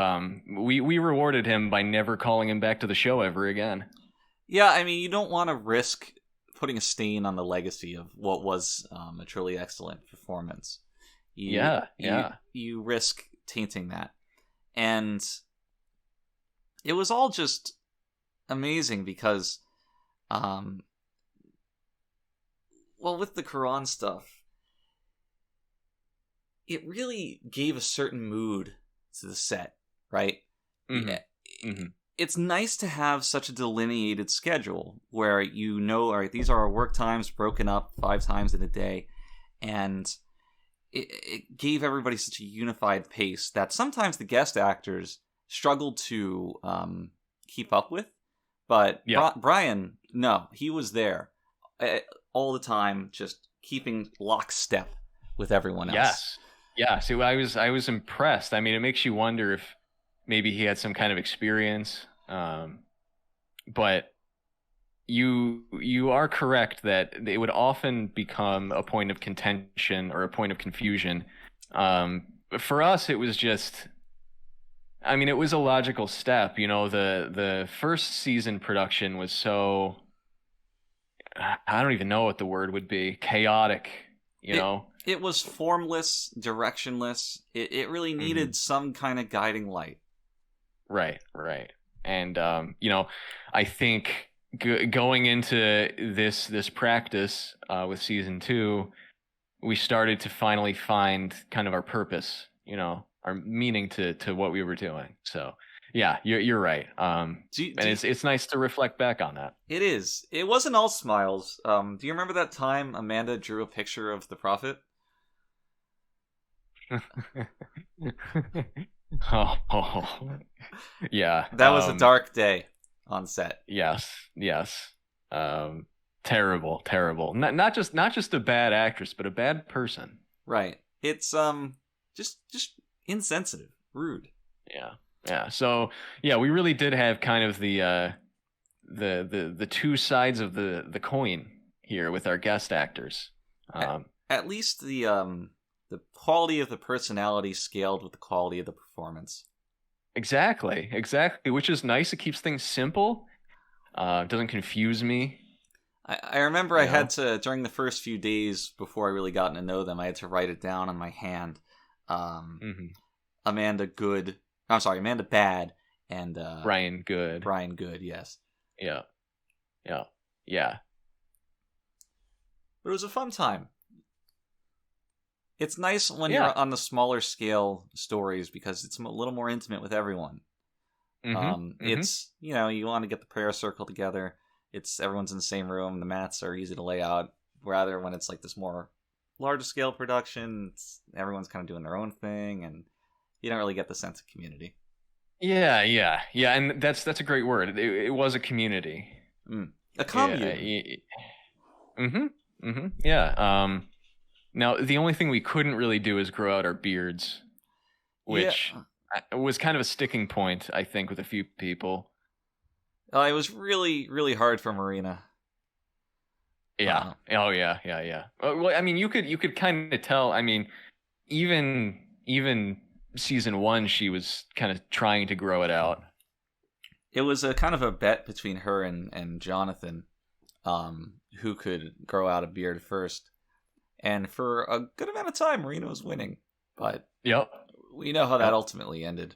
D: we rewarded him by never calling him back to the show ever again.
C: Yeah, I mean, you don't want to risk putting a stain on the legacy of what was a truly excellent performance. You risk tainting that. And it was all just amazing because, with the Quran stuff, it really gave a certain mood to the set, right?
D: Mm-hmm.
C: It's nice to have such a delineated schedule where all right, these are our work times broken up 5 times in a day, and it gave everybody such a unified pace that sometimes the guest actors struggled to keep up with. But Brian, no, he was there all the time, just keeping lockstep with everyone else.
D: Yes. So I was impressed. I mean, it makes you wonder if maybe he had some kind of experience. But you are correct that it would often become a point of contention or a point of confusion. For us, it was just. I mean, it was a logical step. The first season production was so, I don't even know what the word would be, chaotic,
C: It was formless, directionless. It really needed some kind of guiding light.
D: Right. And, I think going into this practice with season 2, we started to finally find kind of our purpose, our meaning to what we were doing. So yeah, you're right. It's nice to reflect back on that.
C: It is. It wasn't all smiles. Do you remember that time Amanda drew a picture of the Prophet?
D: Yeah.
C: That was a dark day on set.
D: Yes. Terrible. Not just a bad actress, but a bad person.
C: Right. It's just insensitive, rude.
D: Yeah. So yeah, we really did have kind of the two sides of the coin here with our guest actors.
C: At least the quality of the personality scaled with the quality of the performance.
D: Exactly, which is nice. It keeps things simple. Doesn't confuse me.
C: I remember I had to, during the first few days before I really gotten to know them, I had to write it down on my hand. Amanda Bad and
D: Brian Good.
C: Brian Good, yes.
D: Yeah.
C: But it was a fun time. It's nice when you're on the smaller scale stories because it's a little more intimate with everyone. It's, you want to get the prayer circle together. Everyone's in the same room. The mats are easy to lay out. Rather when it's like this more larger scale production, everyone's kind of doing their own thing, and you don't really get the sense of community.
D: Yeah, and that's a great word. It was a community,
C: a commune.
D: Yeah. Now the only thing we couldn't really do is grow out our beards, which was kind of a sticking point, I think, with a few people.
C: It was really, really hard for Marina.
D: Yeah. Yeah. Well, I mean, you could kind of tell. I mean, even season 1, she was kind of trying to grow it out.
C: It was a kind of a bet between her and Jonathan. who could grow out a beard first. And for a good amount of time, Marina was winning. But
D: Yep.
C: we know how that ultimately ended.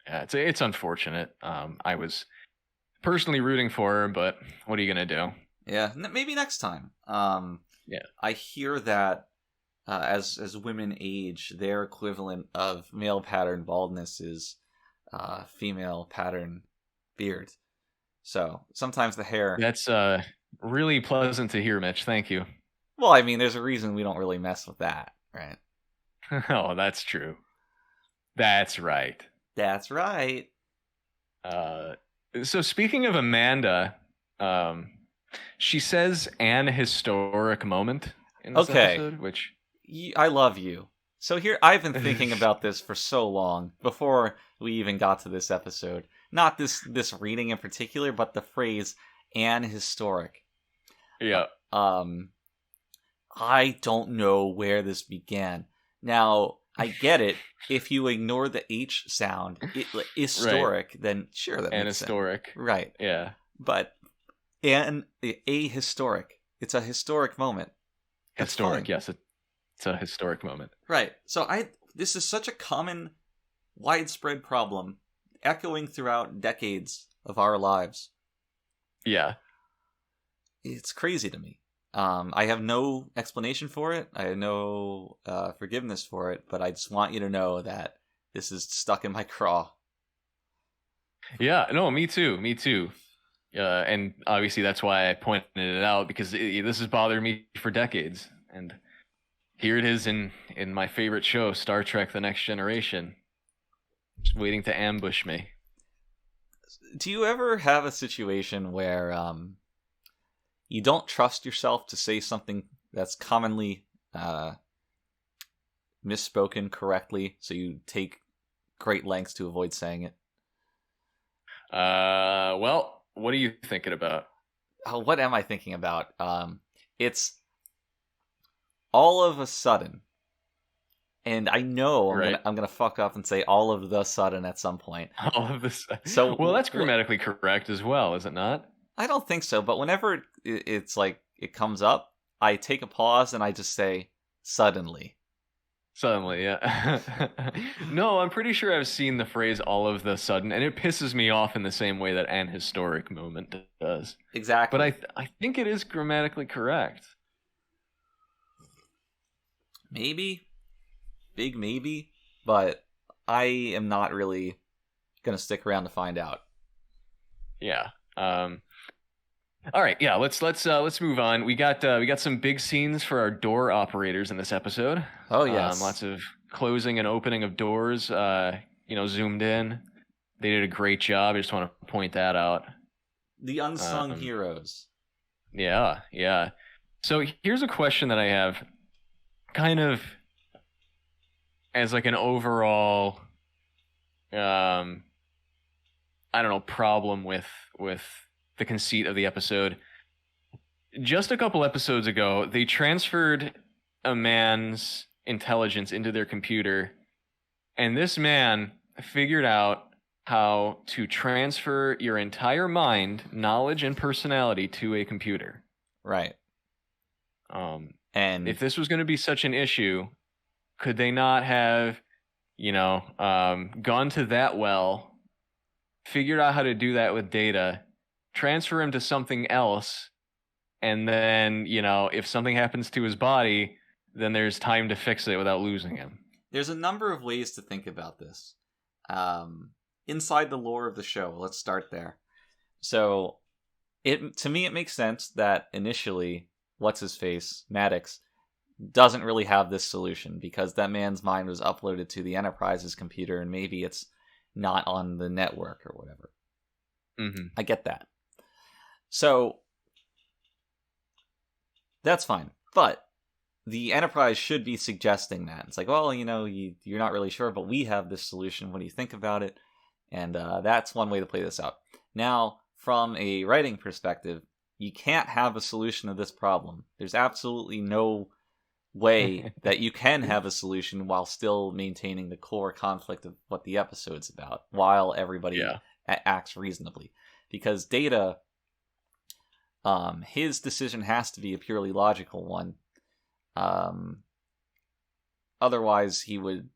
D: Yeah, it's unfortunate. I was personally rooting for her, but what are you gonna do?
C: Yeah, maybe next time.
D: Yeah.
C: I hear that as women age, their equivalent of male pattern baldness is female pattern beard. So sometimes the hair.
D: That's really pleasant to hear, Mitch. Thank you.
C: Well, I mean, there's a reason we don't really mess with that, right?
D: Oh, that's true. That's right.
C: That's right.
D: So speaking of Amanda, she says an historic moment in this episode, which
C: I love you. So here, I've been thinking about this for so long before we even got to this episode. Not this reading in particular, but the phrase "an historic."
D: Yeah.
C: I don't know where this began. Now, I get it. If you ignore the H sound, historic, right, then sure, that makes
D: historic.
C: Sense. Right.
D: Yeah.
C: But a historic. It's a historic moment.
D: Historic, yes. It's a historic moment.
C: Right. So this is such a common, widespread problem, echoing throughout decades of our lives.
D: Yeah.
C: It's crazy to me. I have no explanation for it. I have no forgiveness for it, but I just want you to know that this is stuck in my craw.
D: Yeah, no, me too. And obviously that's why I pointed it out, because this has bothered me for decades. And here it is in my favorite show, Star Trek The Next Generation. Just waiting to ambush me.
C: Do you ever have a situation where you don't trust yourself to say something that's commonly misspoken correctly, so you take great lengths to avoid saying it?
D: Well, what are you thinking about?
C: What am I thinking about? It's all of a sudden, and I know I'm gonna fuck up and say all of the sudden at some point.
D: All of this.
C: So
D: well, that's grammatically correct as well, is it not?
C: I don't think so, but whenever it's like it comes up, I take a pause and I just say suddenly.
D: Suddenly, yeah. No, I'm pretty sure I've seen the phrase all of the sudden, and it pisses me off in the same way that an historic moment does.
C: Exactly.
D: But I think it is grammatically correct.
C: Maybe. Big maybe. But I am not really going to stick around to find out.
D: Yeah. All right, yeah, let's move on. We got some big scenes for our door operators in this episode.
C: Oh yes,
D: lots of closing and opening of doors. Zoomed in. They did a great job. I just want to point that out.
C: The unsung heroes.
D: Yeah. So here's a question that I have, kind of as like an overall, I don't know, problem with the conceit of the episode. Just a couple episodes ago, they transferred a man's intelligence into their computer, and this man figured out how to transfer your entire mind, knowledge, and personality to a computer.
C: Right. And
D: if this was going to be such an issue, could they not have, gone to that well, figured out how to do that with Data, transfer him to something else, and then, if something happens to his body, then there's time to fix it without losing him?
C: There's a number of ways to think about this. Inside the lore of the show, let's start there. So, to me, it makes sense that initially, what's-his-face, Maddox, doesn't really have this solution, because that man's mind was uploaded to the Enterprise's computer, and maybe it's not on the network or whatever.
D: Mm-hmm.
C: I get that. So, that's fine. But the Enterprise should be suggesting that. It's like, well, you're not really sure, but we have this solution. What do you think about it? And that's one way to play this out. Now, from a writing perspective, you can't have a solution to this problem. There's absolutely no way that you can have a solution while still maintaining the core conflict of what the episode's about, while everybody acts reasonably. Because Data his decision has to be a purely logical one. Otherwise, he would,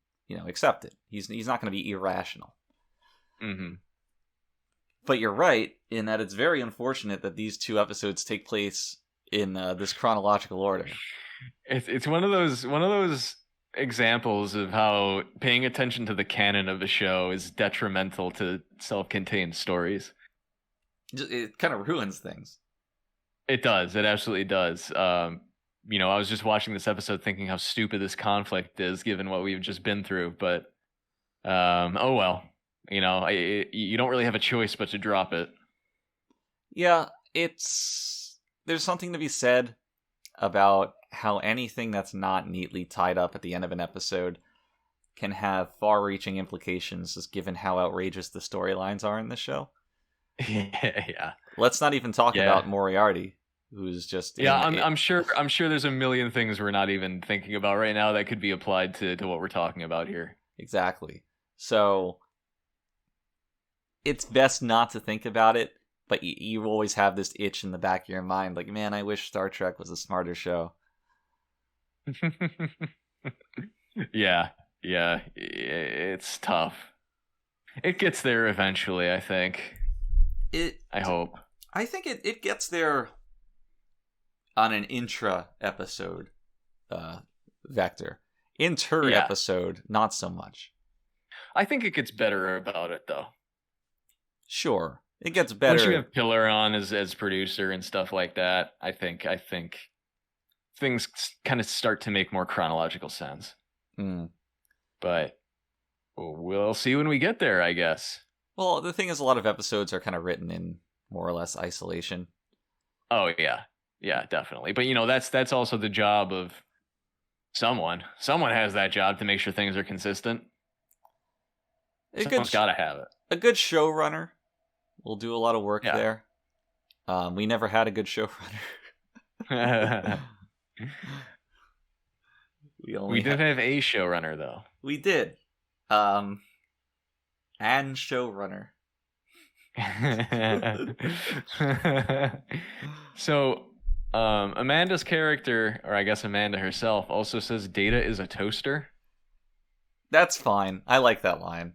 C: accept it. He's not going to be irrational.
D: Mm-hmm.
C: But you're right in that it's very unfortunate that these two episodes take place in this chronological order.
D: It's one of those examples of how paying attention to the canon of a show is detrimental to self-contained stories.
C: It kind of ruins things.
D: It does. It absolutely does. I was just watching this episode thinking how stupid this conflict is given what we've just been through. But, oh well. You don't really have a choice but to drop it.
C: Yeah, there's something to be said about how anything that's not neatly tied up at the end of an episode can have far-reaching implications, just given how outrageous the storylines are in this show.
D: Yeah.
C: Let's not even talk about Moriarty, who's just
D: I'm sure there's a million things we're not even thinking about right now that could be applied to what we're talking about here.
C: Exactly. So it's best not to think about it, but you always have this itch in the back of your mind, like, man, I wish Star Trek was a smarter show.
D: Yeah, it's tough. It gets there eventually, I think. I hope.
C: I think it gets there on an intra-episode vector. Inter-episode, not so much.
D: I think it gets better about it, though.
C: Sure. It gets better.
D: Once you have Pillar on as producer and stuff like that, I think things kind of start to make more chronological sense. But we'll see when we get there, I guess.
C: Well, the thing is, a lot of episodes are kind of written in more or less isolation.
D: Oh yeah, definitely. But that's also the job of someone. Someone has that job to make sure things are consistent. Someone's got to have it.
C: A good showrunner will do a lot of work there. We never had a good showrunner. We
D: did have a showrunner, though.
C: We did. And showrunner.
D: So, Amanda's character, or I guess Amanda herself, also says Data is a toaster.
C: That's fine. I like that line.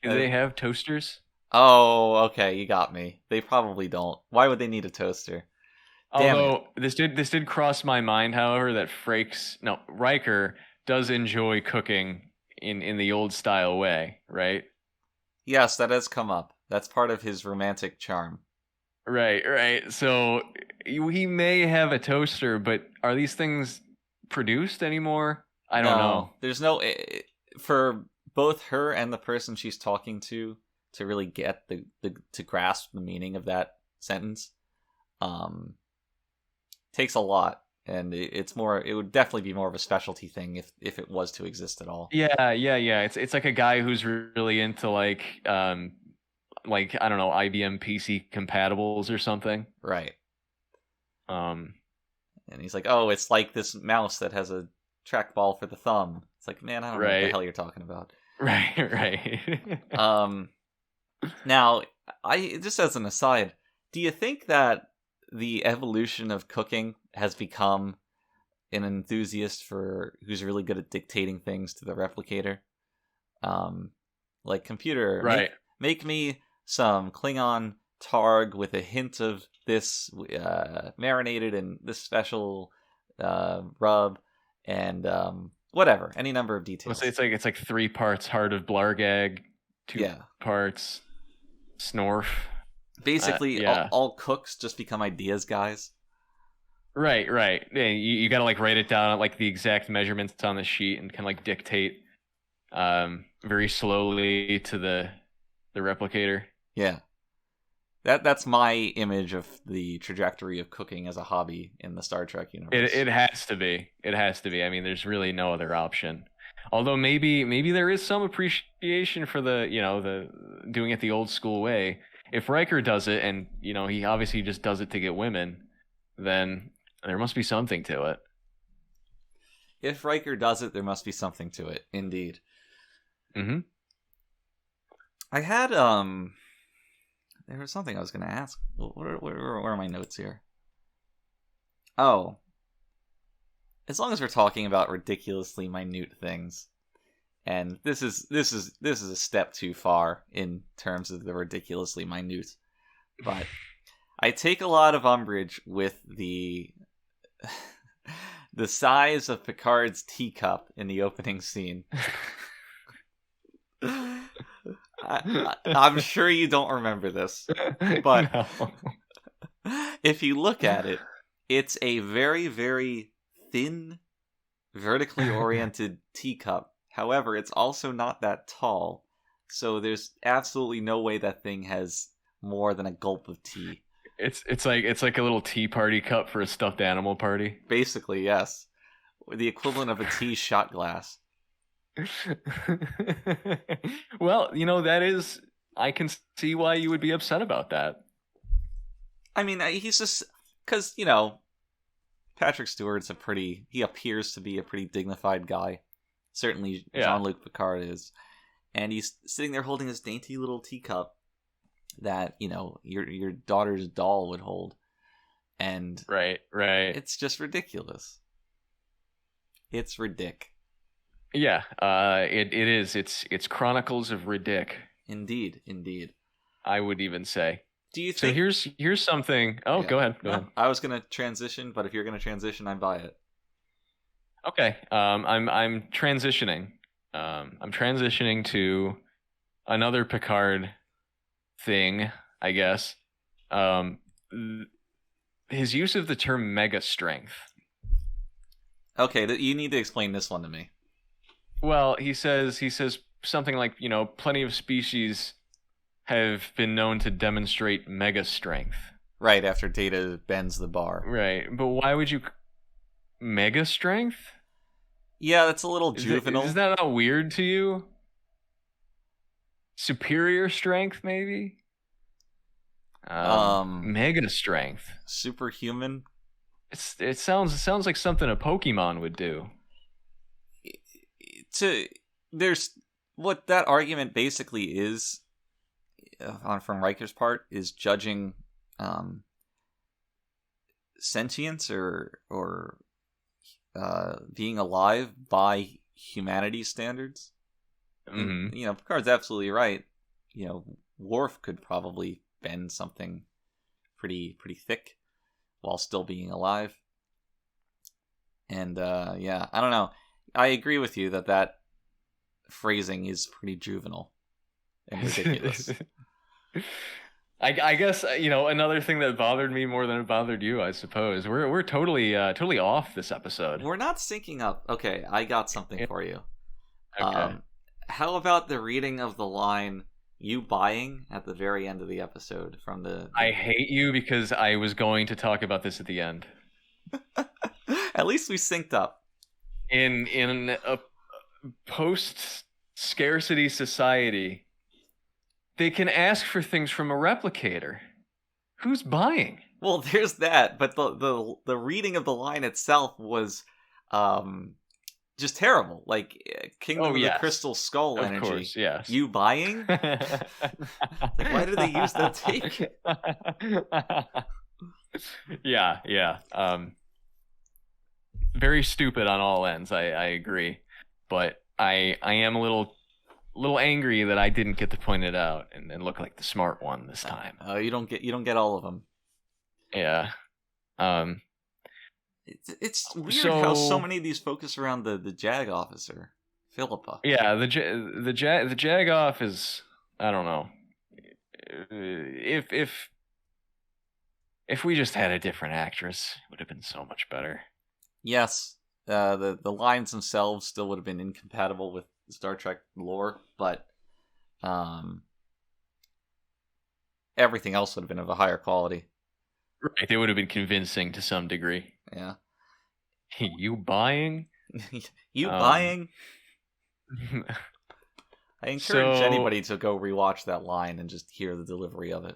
D: Do they have toasters?
C: Oh, okay, you got me. They probably don't. Why would they need a toaster?
D: Although this did cross my mind, however, that Riker does enjoy cooking in the old style way, right?
C: Yes, that has come up. That's part of his romantic charm.
D: Right. So he may have a toaster, but are these things produced anymore? I don't know.
C: There's no for both her and the person she's talking to really get to grasp the meaning of that sentence. Takes a lot, and it would definitely be more of a specialty thing if it was to exist at all.
D: Yeah. It's like a guy who's really into like I don't know, IBM PC compatibles or something.
C: Right. And he's like, oh, it's like this mouse that has a trackball for the thumb. It's like, man, I don't know what the hell you're talking about.
D: Right.
C: Now, just as an aside, do you think that the evolution of cooking has become an enthusiast who's really good at dictating things to the replicator? Like, computer,
D: right?
C: Make me some Klingon targ with a hint of this marinated in this special rub, and whatever, any number of details.
D: It's like 3 parts heart of Blargag, 2 parts Snorf.
C: Basically, all cooks just become ideas guys.
D: Right. Yeah, you gotta like write it down at like the exact measurements on the sheet and kind of like dictate very slowly to the replicator.
C: Yeah. That's my image of the trajectory of cooking as a hobby in the Star Trek universe.
D: It has to be. It has to be. I mean, there's really no other option. Although maybe there is some appreciation for the doing it the old school way. If Riker does it, and he obviously just does it to get women, then there must be something to it.
C: If Riker does it, there must be something to it. Indeed.
D: Mm-hmm.
C: I had there was something I was going to ask. Where are my notes here? Oh, as long as we're talking about ridiculously minute things, and this is a step too far in terms of the ridiculously minute, but I take a lot of umbrage with the size of Picard's teacup in the opening scene. I'm sure you don't remember this, but
D: No.
C: if you look at it, it's a very, very thin, vertically oriented teacup. However, it's also not that tall, so there's absolutely no way that thing has more than a gulp of tea.
D: It's like a little tea party cup for a stuffed animal party.
C: Basically, yes. The equivalent of a tea shot glass.
D: Well, that is. I can see why you would be upset about that.
C: I mean, he's just because Patrick Stewart's he appears to be a pretty dignified guy. Certainly,
D: Yeah.
C: Jean-Luc Picard is, and he's sitting there holding this dainty little teacup that your daughter's doll would hold, and
D: Right.
C: it's just ridiculous. It's ridic.
D: Yeah. It is. It's Chronicles of Riddick.
C: Indeed.
D: I would even say.
C: Do you
D: So
C: think?
D: here's something. Oh,
C: Yeah.
D: go ahead. Go
C: No,
D: ahead.
C: I was gonna transition, but if you're gonna transition, I buy it.
D: Okay. I'm transitioning. I'm transitioning to another Picard thing, I guess. His use of the term mega strength.
C: Okay, you need to explain this one to me.
D: Well, he says something like, plenty of species have been known to demonstrate mega strength.
C: Right after Data bends the bar.
D: Right. But why would you mega strength?
C: Yeah, that's a little juvenile.
D: Is that not weird to you? Superior strength, maybe? Mega strength.
C: Superhuman.
D: It sounds like something a Pokemon would do.
C: There's what that argument basically is, from Riker's part, is judging sentience or being alive by humanity standards.
D: Mm-hmm.
C: Picard's absolutely right. Worf could probably bend something pretty thick while still being alive. And yeah, I don't know. I agree with you that phrasing is pretty juvenile and ridiculous.
D: I guess another thing that bothered me more than it bothered you, I suppose. We're totally off this episode.
C: We're not syncing up. Okay, I got something for you.
D: Okay.
C: How about the reading of the line "you buying" at the very end of the episode from the...
D: I hate you because I was going to talk about this at the end.
C: At least we synced up.
D: In a post-scarcity society, they can ask for things from a replicator. Who's buying?
C: Well, there's that, but the reading of the line itself was just terrible. Like Kingdom of the Crystal Skull energy.
D: Of course, yes.
C: You buying? Like, why did they use that take?
D: Yeah. Very stupid on all ends. I agree, but I am a little angry that I didn't get to point it out and look like the smart one this time.
C: You don't get all of them.
D: Yeah.
C: It's weird how so many of these focus around the JAG officer, Philippa.
D: Yeah, the JAG off is, I don't know. If we just had a different actress, it would have been so much better.
C: Yes, the lines themselves still would have been incompatible with Star Trek lore, but everything else would have been of a higher quality.
D: Right, they would have been convincing to some degree.
C: Yeah.
D: You buying?
C: You buying? I encourage anybody to go rewatch that line and just hear the delivery of it.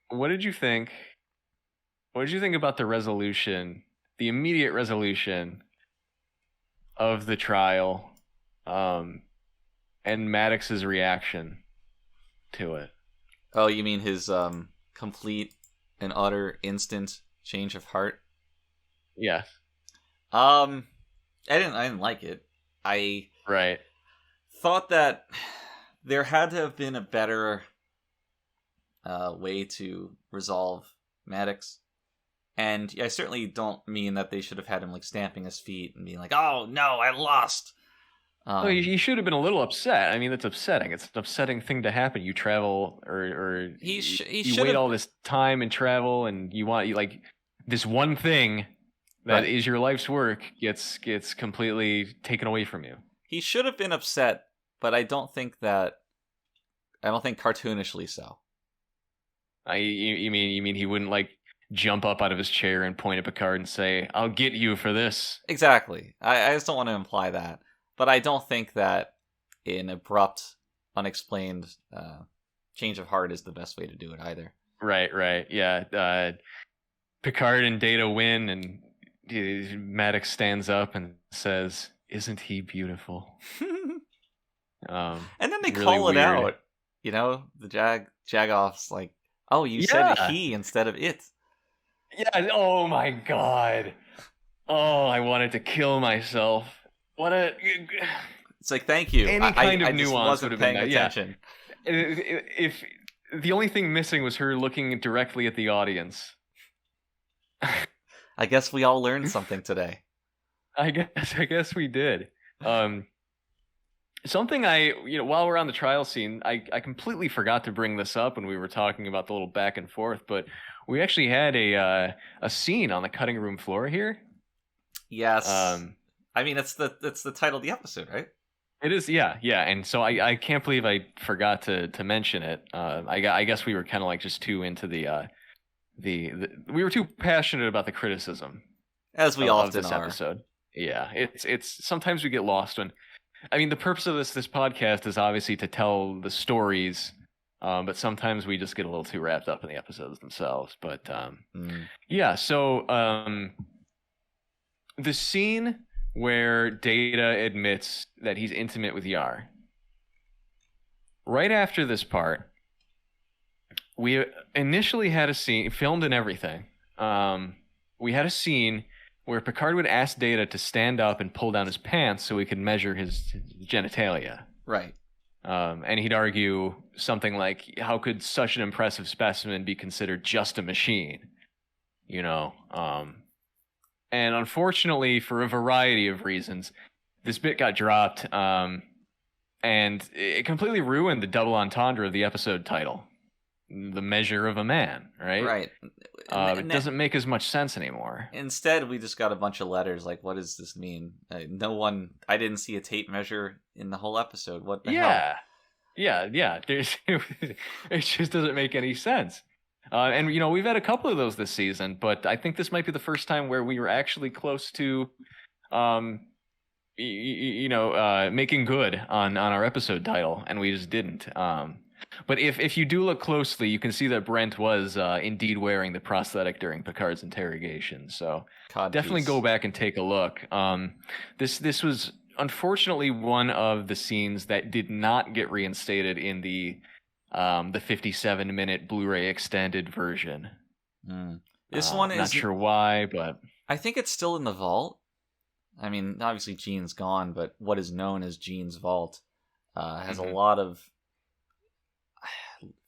D: What did you think? What did you think about the resolution, the immediate resolution of the trial, and Maddox's reaction to it?
C: Oh, you mean his complete and utter instant change of heart?
D: Yeah.
C: I didn't like it. I
D: Right.
C: thought that there had to have been a better way to resolve Maddox. And I certainly don't mean that they should have had him like stamping his feet and being like, "Oh no, I lost."
D: Well, he should have been a little upset. I mean, that's upsetting. It's an upsetting thing to happen. You travel, or
C: He
D: you
C: should
D: wait
C: have.
D: all this time and travel, and you like this one thing that
C: Right.
D: is your life's work gets completely taken away from you.
C: He should have been upset, but I don't think cartoonishly so.
D: You mean he wouldn't like jump up out of his chair and point at Picard and say, "I'll get you for this."
C: Exactly. I just don't want to imply that. But I don't think that an abrupt, unexplained change of heart is the best way to do it either.
D: Right. Yeah. Picard and Data win, and Maddox stands up and says, "Isn't he beautiful?"
C: And then they
D: really
C: call it
D: weird.
C: out. You know, the Jagoff's like, "Oh, you said he instead of it."
D: Yeah. Oh my god. Oh, I wanted to kill myself. What a.
C: It's like, thank you.
D: Any kind of
C: I just
D: nuance
C: wasn't
D: would have been
C: paying
D: nice. Yeah.
C: attention.
D: If the only thing missing was her looking directly at the audience.
C: I guess we all learned something today.
D: I guess we did. Something while we're on the trial scene, I completely forgot to bring this up when we were talking about the little back and forth, but we actually had a scene on the cutting room floor here.
C: Yes. I mean, it's the title of the episode, right?
D: It is, yeah, and so I can't believe I forgot to mention it. I guess we were kind of like just too into the we were too passionate about the criticism,
C: as we
D: of
C: often
D: this
C: are.
D: episode. Yeah, it's sometimes we get lost when. I mean, the purpose of this podcast is obviously to tell the stories, but sometimes we just get a little too wrapped up in the episodes themselves. But yeah, so the scene where Data admits that he's intimate with Yar. Right after this part, we initially had a scene, filmed and everything. We had a scene where Picard would ask Data to stand up and pull down his pants so he could measure his genitalia.
C: Right.
D: And he'd argue something like, how could such an impressive specimen be considered just a machine? You know? And unfortunately, for a variety of reasons, this bit got dropped, and it completely ruined the double entendre of the episode title. The Measure of a Man, right?
C: Right.
D: It doesn't make as much sense anymore.
C: Instead, we just got a bunch of letters like, what does this mean? I didn't see a tape measure in the whole episode. What the hell?
D: Yeah. It just doesn't make any sense. And, we've had a couple of those this season, but I think this might be the first time where we were actually close to, making good on our episode title, and we just didn't. But if you do look closely, you can see that Brent was indeed wearing the prosthetic during Picard's interrogation. So definitely go back and take a look. This was unfortunately one of the scenes that did not get reinstated in the 57-minute Blu-ray extended version.
C: This one is
D: not sure why, but
C: I think it's still in the vault. I mean, obviously Gene's gone, but what is known as Gene's vault has a lot of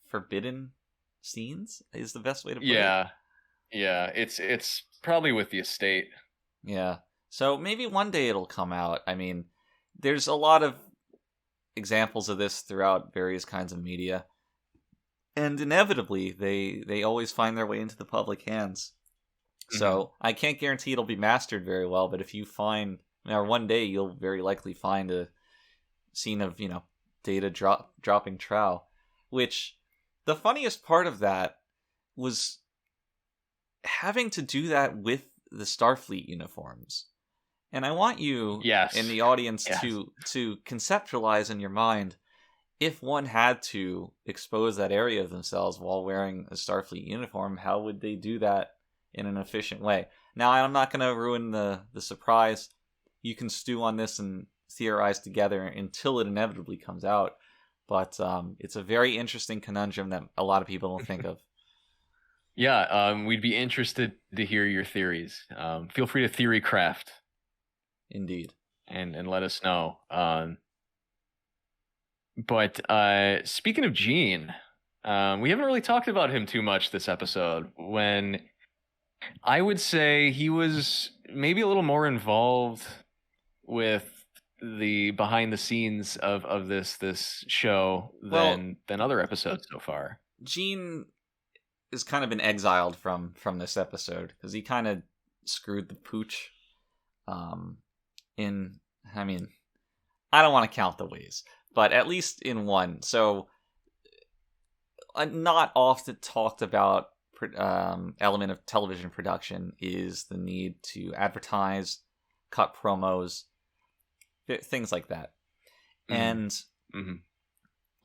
C: forbidden scenes. Is the best way to put it.
D: Yeah. It's probably with the estate.
C: Yeah. So maybe one day it'll come out. I mean, there's a lot of examples of this throughout various kinds of media. And inevitably, they always find their way into the public hands. Mm-hmm. So I can't guarantee it'll be mastered very well, but if you find, or one day you'll very likely find a scene of, Data dropping trow. Which, the funniest part of that was having to do that with the Starfleet uniforms. And I want you in the audience to conceptualize in your mind, if one had to expose that area of themselves while wearing a Starfleet uniform, how would they do that in an efficient way? Now, I'm not going to ruin the surprise. You can stew on this and theorize together until it inevitably comes out. But it's a very interesting conundrum that a lot of people don't think of.
D: Yeah, we'd be interested to hear your theories. Feel free to theory craft
C: Indeed.
D: and let us know. But speaking of Gene, we haven't really talked about him too much this episode. When I would say he was maybe a little more involved with the behind the scenes of this show than other episodes so far.
C: Gene has kind of been exiled from this episode because he kind of screwed the pooch. I mean, I don't want to count the ways, but at least in one. So, a not often talked about element of television production is the need to advertise, cut promos, things like that. And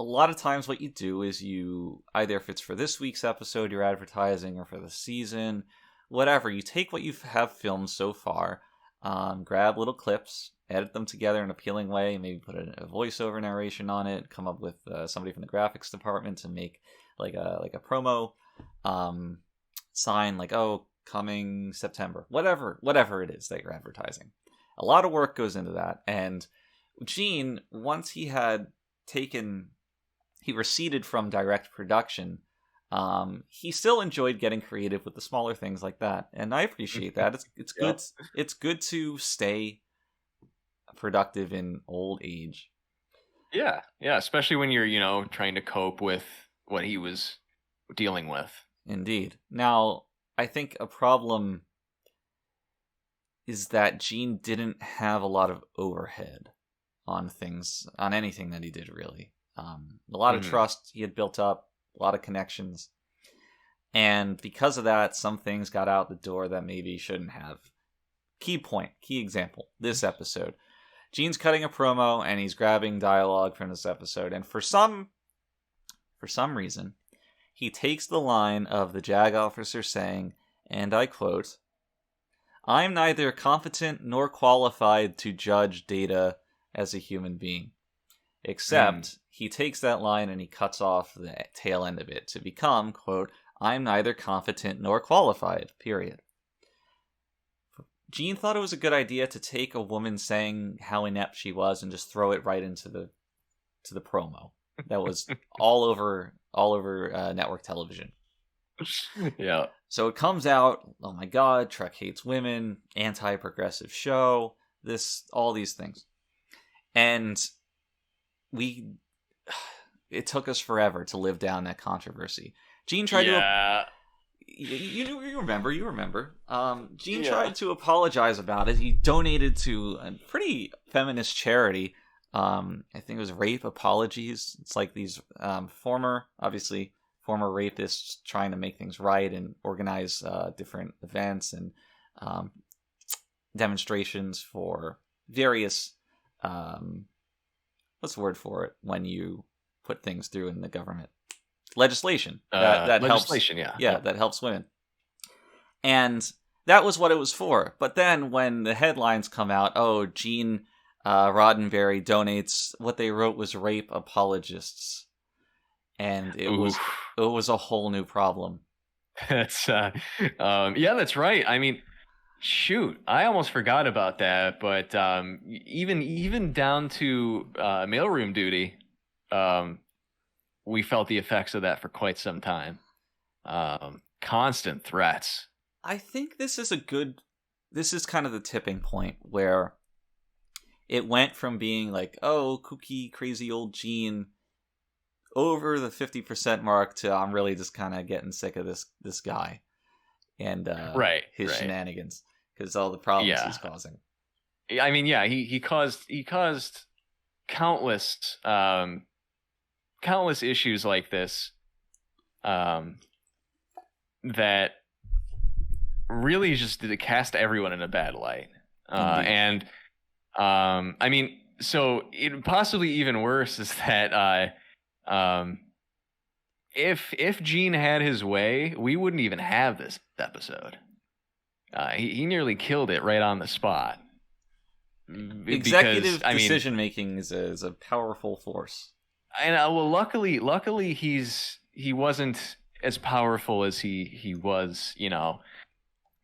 C: a lot of times what you do is you, either if it's for this week's episode you're advertising or for the season, whatever, you take what you have filmed so far, grab little clips, edit them together in an appealing way, maybe put a voiceover narration on it, come up with somebody from the graphics department to make like a promo sign, like, oh, coming September, whatever it is that you're advertising. A lot of work goes into that. And Gene, once he receded from direct production, he still enjoyed getting creative with the smaller things like that, and I appreciate that. It's good. It's good to stay productive in old age.
D: Yeah, especially when you're trying to cope with what he was dealing with.
C: Indeed. Now, I think a problem is that Gene didn't have a lot of overhead on anything that he did, really. A lot of trust he had built up, a lot of connections, and because of that, some things got out the door that maybe shouldn't have. Key example, this episode. Gene's cutting a promo, and he's grabbing dialogue from this episode, and for some reason, he takes the line of the JAG officer saying, and I quote, "I'm neither competent nor qualified to judge Data as a human being." Except he takes that line and he cuts off the tail end of it to become, quote, "I'm neither competent nor qualified, period." Gene thought it was a good idea to take a woman saying how inept she was and just throw it right into the promo. That was all over network television.
D: Yeah.
C: So it comes out, oh my god, Trek hates women, anti-progressive show, all these things. And it took us forever to live down that controversy. Gene tried to... You remember. Gene tried to apologize about it. He donated to a pretty feminist charity. I think it was Rape Apologies. It's like these former rapists trying to make things right and organize different events and demonstrations for various... what's the word for it when you put things through in the government? Legislation. That
D: legislation,
C: helps, that helps women. And that was what it was for. But then when the headlines come out, oh, Gene Roddenberry donates, what they wrote was rape apologists. And it was a whole new problem.
D: That's that's right. I mean, shoot, I almost forgot about that. But even down to mailroom duty, we felt the effects of that for quite some time. Constant threats.
C: I think this is kind of the tipping point where it went from being like, oh, kooky, crazy old Gene, over the 50% mark to I'm really just kind of getting sick of this guy and his shenanigans because all the problems he's causing.
D: I mean, he caused countless issues like this that really just did cast everyone in a bad light. And I mean, so it possibly even worse is that if Gene had his way, we wouldn't even have this episode. He nearly killed it right on the spot.
C: Executive decision making is a powerful force.
D: And well, luckily he wasn't as powerful as he was, you know,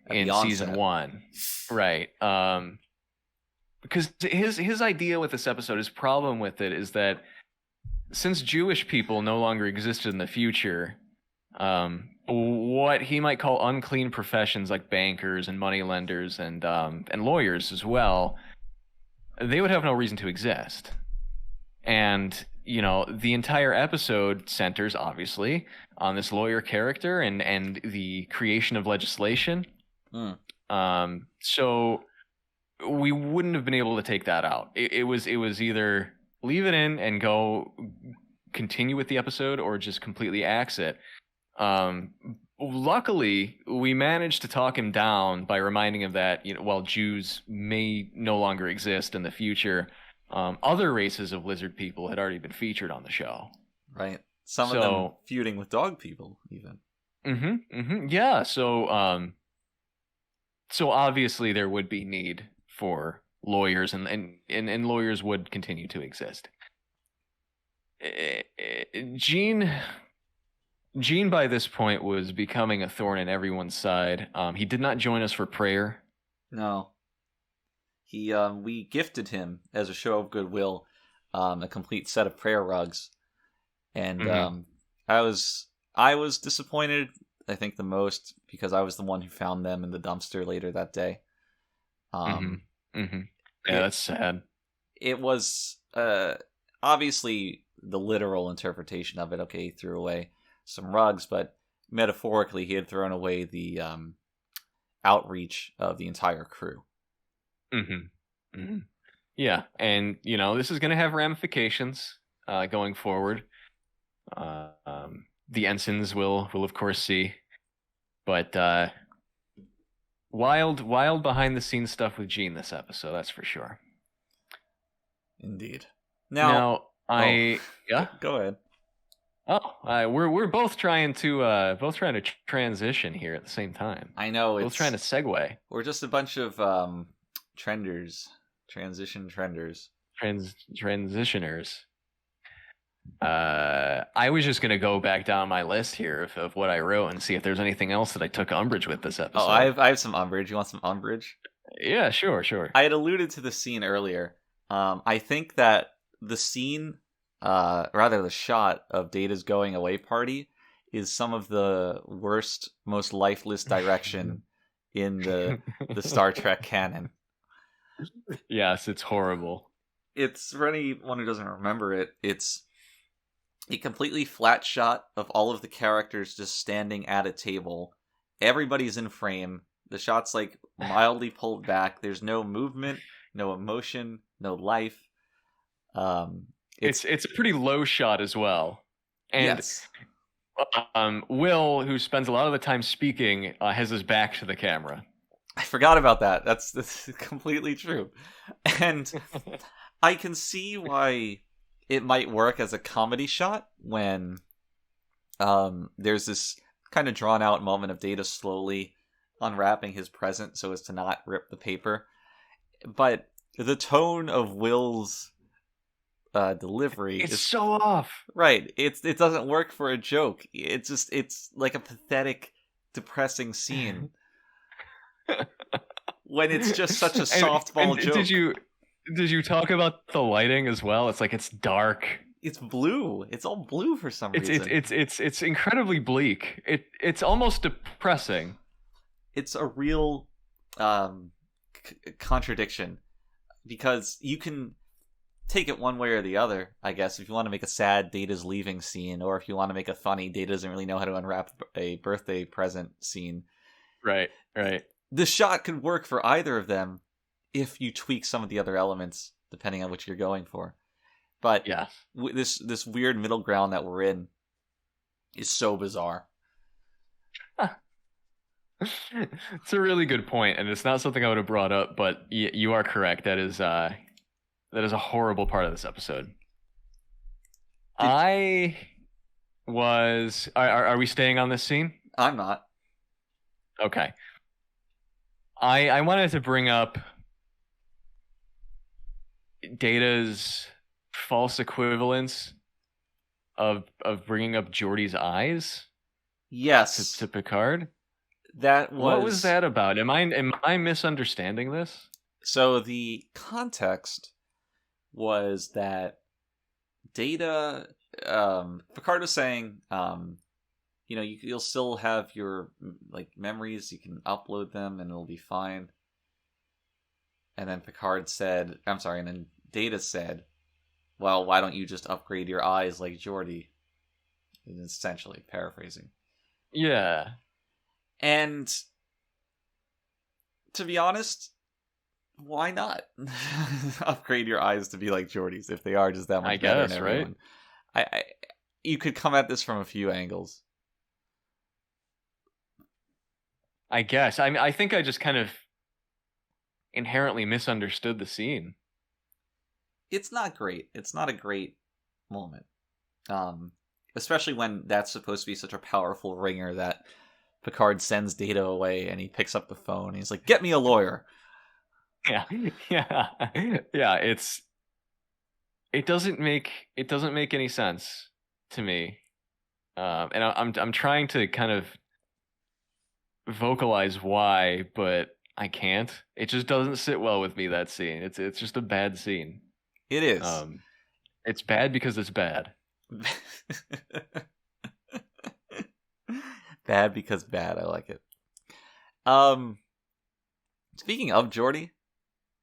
C: At
D: in
C: the
D: season
C: onset.
D: 1. Right. Because his idea with this episode, his problem with it is that since Jewish people no longer existed in the future, what he might call unclean professions like bankers and moneylenders and lawyers as well, they would have no reason to exist. And, you know, the entire episode centers, obviously, on this lawyer character and the creation of legislation. So we wouldn't have been able to take that out. It was either leave it in and go continue with the episode or just completely axe it. Luckily, we managed to talk him down by reminding him that, you know, while Jews may no longer exist in the future, other races of lizard people had already been featured on the show.
C: Right. Some of them feuding with dog people, even.
D: Yeah. So obviously there would be need for lawyers, and lawyers would continue to exist. Gene by this point was becoming a thorn in everyone's side. He did not join us for prayer.
C: No. We gifted him as a show of goodwill a complete set of prayer rugs, and I was disappointed. I think the most because I was the one who found them in the dumpster later that day.
D: Yeah, that's sad.
C: It was obviously the literal interpretation of it. Okay, he threw away some rugs, but metaphorically, he had thrown away the outreach of the entire crew.
D: Yeah, and you know this is going to have ramifications going forward. The ensigns will of course see, but wild behind the scenes stuff with Gene this episode, that's for sure.
C: Indeed.
D: Now yeah.
C: Go ahead.
D: We're both trying to transition here at the same time.
C: I know.
D: We're both trying to segue.
C: We're just a bunch of trenders, transition trenders,
D: transitioners. I was just gonna go back down my list here of what I wrote and see if there's anything else that I took umbrage with this episode.
C: Oh, I have some umbrage. You want some umbrage?
D: Yeah, sure.
C: I had alluded to the scene earlier. I think that the scene, rather the shot of Data's going away party is some of the worst, most lifeless direction in the Star Trek canon.
D: Yes, it's horrible.
C: It's, for anyone who doesn't remember it, it's a completely flat shot of all of the characters just standing at a table. Everybody's in frame. The shot's like mildly pulled back. There's no movement, no emotion, no life. It's
D: a pretty low shot as well. And
C: yes.
D: Will, who spends a lot of the time speaking, has his back to the camera.
C: I forgot about that. That's completely true. And I can see why it might work as a comedy shot when there's this kind of drawn out moment of Data slowly unwrapping his present so as to not rip the paper. But the tone of Will's delivery
D: is so off.
C: Right. It doesn't work for a joke. It's like a pathetic, depressing scene. When it's just such a softball joke.
D: Did you talk about the lighting as well? It's like it's dark.
C: It's blue. It's all blue for some reason.
D: It's incredibly bleak. It's almost depressing.
C: It's a real contradiction because you can take it one way or the other, I guess. If you want to make a sad Data's leaving scene, or if you want to make a funny Data doesn't really know how to unwrap a birthday present scene. Right. The shot could work for either of them if you tweak some of the other elements, depending on what you're going for. But
D: yeah,
C: this weird middle ground that we're in is so bizarre.
D: It's a really good point, and it's not something I would have brought up, but you are correct. That is a horrible part of this episode. Are we staying on this scene?
C: I'm not.
D: Okay. I wanted to bring up Data's false equivalence of bringing up Geordi's eyes
C: Yes,
D: to Picard.
C: that was.
D: What was that about? Am I misunderstanding this?
C: So the context was that Data, Picard was saying, you'll still have your like memories. You can upload them, and it'll be fine. And then Picard said, "I'm sorry." And then Data said, "Well, why don't you just upgrade your eyes like Geordi?" Essentially paraphrasing.
D: Yeah.
C: And to be honest, why not upgrade your eyes to be like Geordi's if they are just that much
D: I
C: better
D: guess,
C: than
D: right?
C: everyone? You could come at this from a few angles.
D: I guess. I mean, I think I just kind of inherently misunderstood the scene.
C: It's not great. It's not a great moment. Especially when that's supposed to be such a powerful ringer that Picard sends Data away and he picks up the phone and he's like, "Get me a lawyer."
D: Yeah. Yeah. Yeah, it doesn't make any sense to me. And I'm trying to kind of vocalize why, but I can't. It just doesn't sit well with me, that scene. It's just a bad scene.
C: It is.
D: It's bad because it's bad.
C: Bad because bad. I like it. Speaking of Geordi,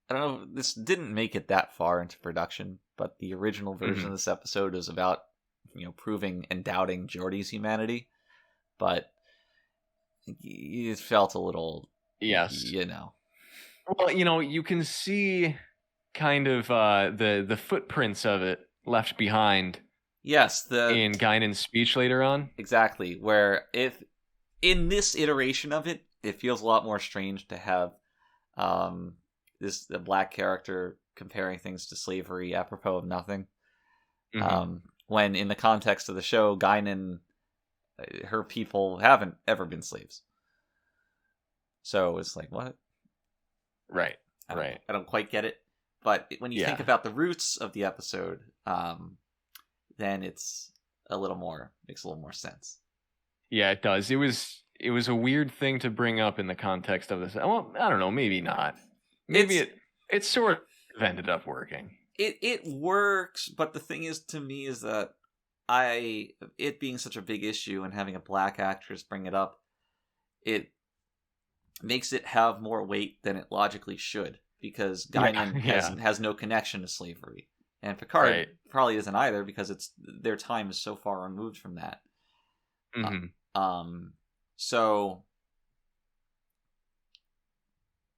C: I don't know. This didn't make it that far into production, but the original version of this episode is about proving and doubting Geordi's humanity, but it felt a little.
D: Yes. Well, you can see kind of the footprints of it left behind.
C: Yes,
D: in Guinan's speech later on.
C: Exactly, where if in this iteration of it, it feels a lot more strange to have the black character comparing things to slavery apropos of nothing. When in the context of the show, Guinan, her people haven't ever been slaves. So it's like, what?
D: Right.
C: I don't quite get it. But when you think about the roots of the episode, then it's makes a little more sense. Yeah,
D: it does. It was a weird thing to bring up in the context of this. Well, I don't know, maybe not. Maybe it sort of ended up working.
C: It works, but the thing is, to me, is that it being such a big issue and having a black actress bring it up, it makes it have more weight than it logically should, because Guinan has no connection to slavery. And Picard probably isn't either, because their time is so far removed from that. So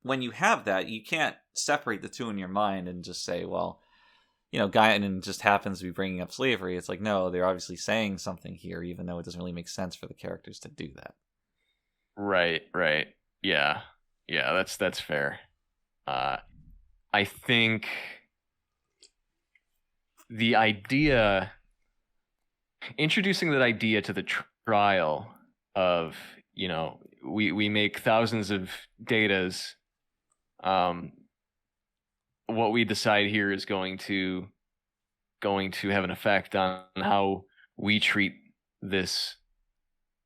C: when you have that, you can't separate the two in your mind and just say, well, Guinan just happens to be bringing up slavery. It's like, no, they're obviously saying something here, even though it doesn't really make sense for the characters to do that.
D: Right. Yeah, that's fair. I think the idea, introducing that idea to the trial of, we make thousands of datas. What we decide here is going to have an effect on how we treat this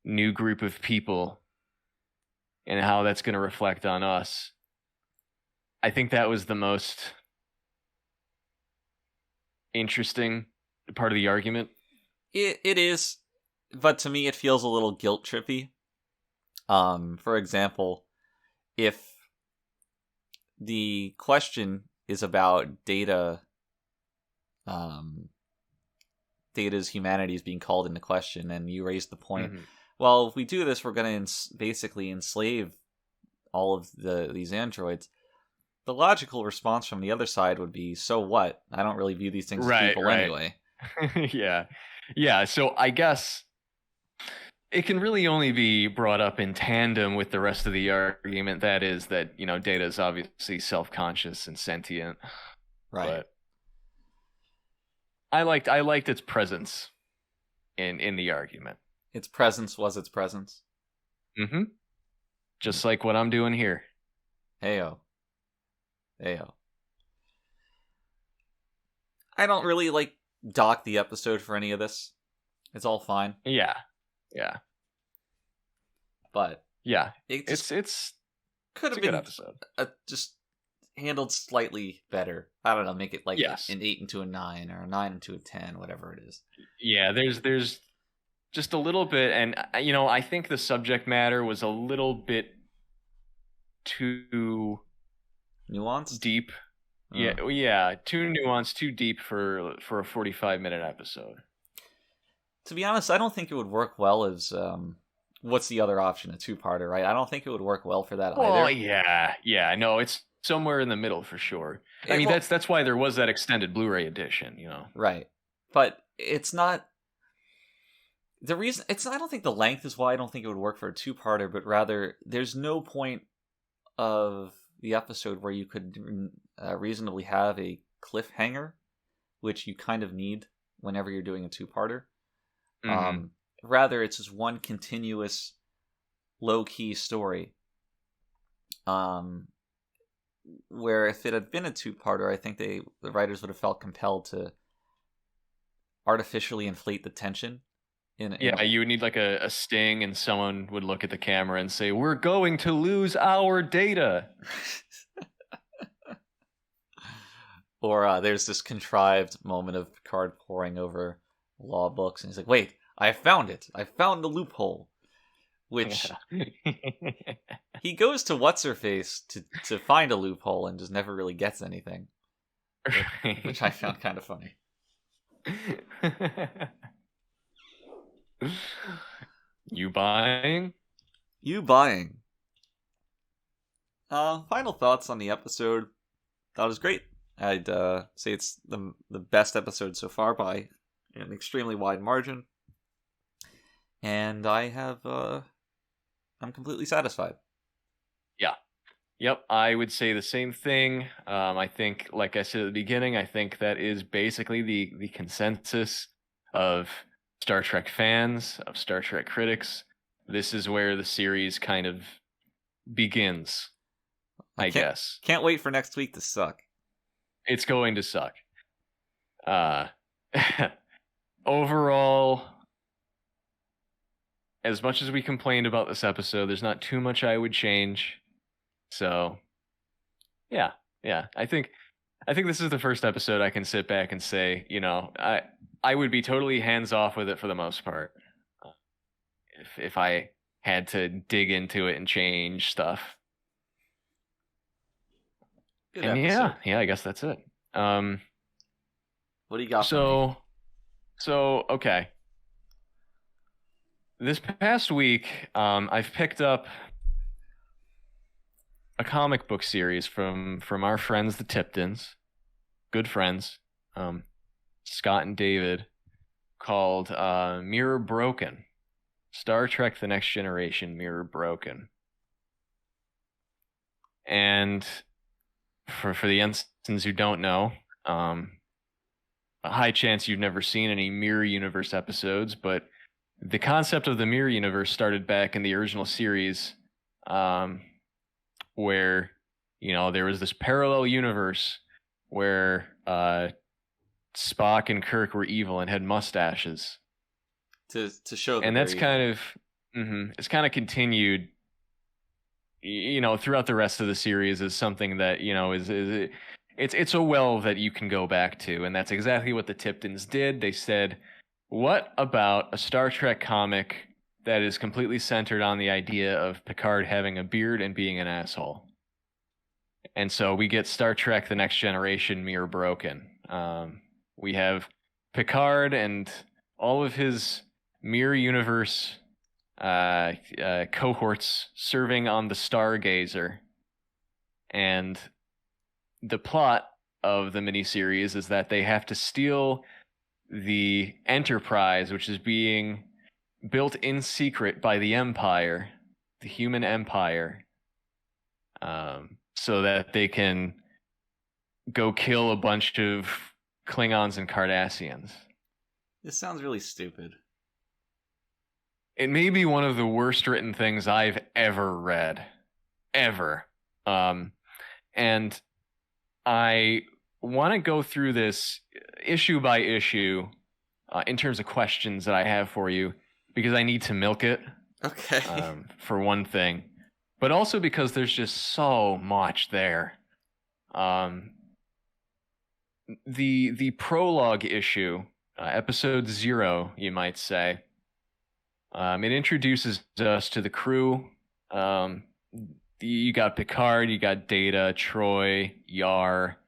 D: new group of people and how that's going to reflect on us. I think that was the most interesting part of the argument.
C: It is, but to me it feels a little guilt trippy. For example, if the question is about Data's humanity is being called into question, and you raise the point, well, if we do this, we're going to basically enslave all of these androids. The logical response from the other side would be, so what? I don't really view these things as people anyway.
D: Yeah, so I guess it can really only be brought up in tandem with the rest of the argument, that is that, Data is obviously self-conscious and sentient.
C: Right.
D: But I liked its presence in the argument.
C: Its presence was its presence.
D: Just like what I'm doing here.
C: Heyo. I don't really dock the episode for any of this. It's all fine.
D: Yeah.
C: but
D: yeah,
C: it just
D: it's
C: could have
D: a good
C: been
D: episode.
C: Just handled slightly better. I don't know, make it like
D: Yes.
C: an 8 into a 9 or a 9 into a 10, whatever it is.
D: Yeah, there's just a little bit, and I think the subject matter was a little bit too
C: Nuanced?
D: deep. Yeah, too nuanced, too deep for a 45-minute episode.
C: To be honest, I don't think it would work well as what's the other option? A two-parter, right? I don't think it would work well for that
D: Well,
C: either.
D: yeah, no, it's somewhere in the middle for sure. I mean, that's why there was that extended Blu-ray edition,
C: Right. But it's not the reason. I don't think the length is why I don't think it would work for a two-parter, but rather there's no point of the episode where you could reasonably have a cliffhanger, which you kind of need whenever you're doing a two-parter.
D: Mm-hmm.
C: Rather, it's just one continuous, low-key story. Where if it had been a two-parter, I think the writers would have felt compelled to artificially inflate the tension.
D: You would need like a sting, and someone would look at the camera and say, "We're going to lose our data."
C: Or there's this contrived moment of Picard poring over law books, and he's like, "Wait, I found it! I found the loophole." Which he goes to what's-her-face to find a loophole and just never really gets anything. Which I found kind of funny.
D: You buying?
C: You buying. Final thoughts on the episode. Thought it was great. I'd say it's the best episode so far by an extremely wide margin. And I'm completely satisfied.
D: Yeah. Yep, I would say the same thing. I think, like I said at the beginning, I think that is basically the consensus of Star Trek fans, of Star Trek critics. This is where the series kind of begins, I guess.
C: Can't wait for next week to suck.
D: It's going to suck. Overall, as much as we complained about this episode, there's not too much I would change. So, yeah. I think this is the first episode I can sit back and say, I would be totally hands off with it for the most part. If I had to dig into it and change stuff.
C: Good
D: and
C: episode.
D: yeah, I guess that's it.
C: What do you got?
D: So okay. This past week, I've picked up a comic book series from our friends, the Tiptons, good friends, Scott and David, called Mirror Broken, Star Trek: The Next Generation, Mirror Broken. And for the ensigns who don't know, a high chance you've never seen any Mirror Universe episodes, but the concept of the Mirror Universe started back in the original series, where there was this parallel universe where Spock and Kirk were evil and had mustaches
C: to show that
D: and that's kind of it's kind of continued throughout the rest of the series as something that is it's a well that you can go back to, and that's exactly what the Tiptons did. They said, what about a Star Trek comic that is completely centered on the idea of Picard having a beard and being an asshole? And so we get Star Trek: The Next Generation, Mirror Broken. We have Picard and all of his Mirror Universe cohorts serving on the Stargazer. And the plot of the miniseries is that they have to steal the Enterprise, which is being built in secret by the Empire, the human Empire, so that they can go kill a bunch of Klingons and Cardassians.
C: This sounds really stupid.
D: It may be one of the worst written things I've ever read. Ever. And I want to go through this issue by issue in terms of questions that I have for you, because I need to milk it.
C: Okay.
D: For one thing, but also because there's just so much there. The prologue issue, episode 0, you might say. It introduces us to the crew. You got Picard, you got Data, Troy, Yar.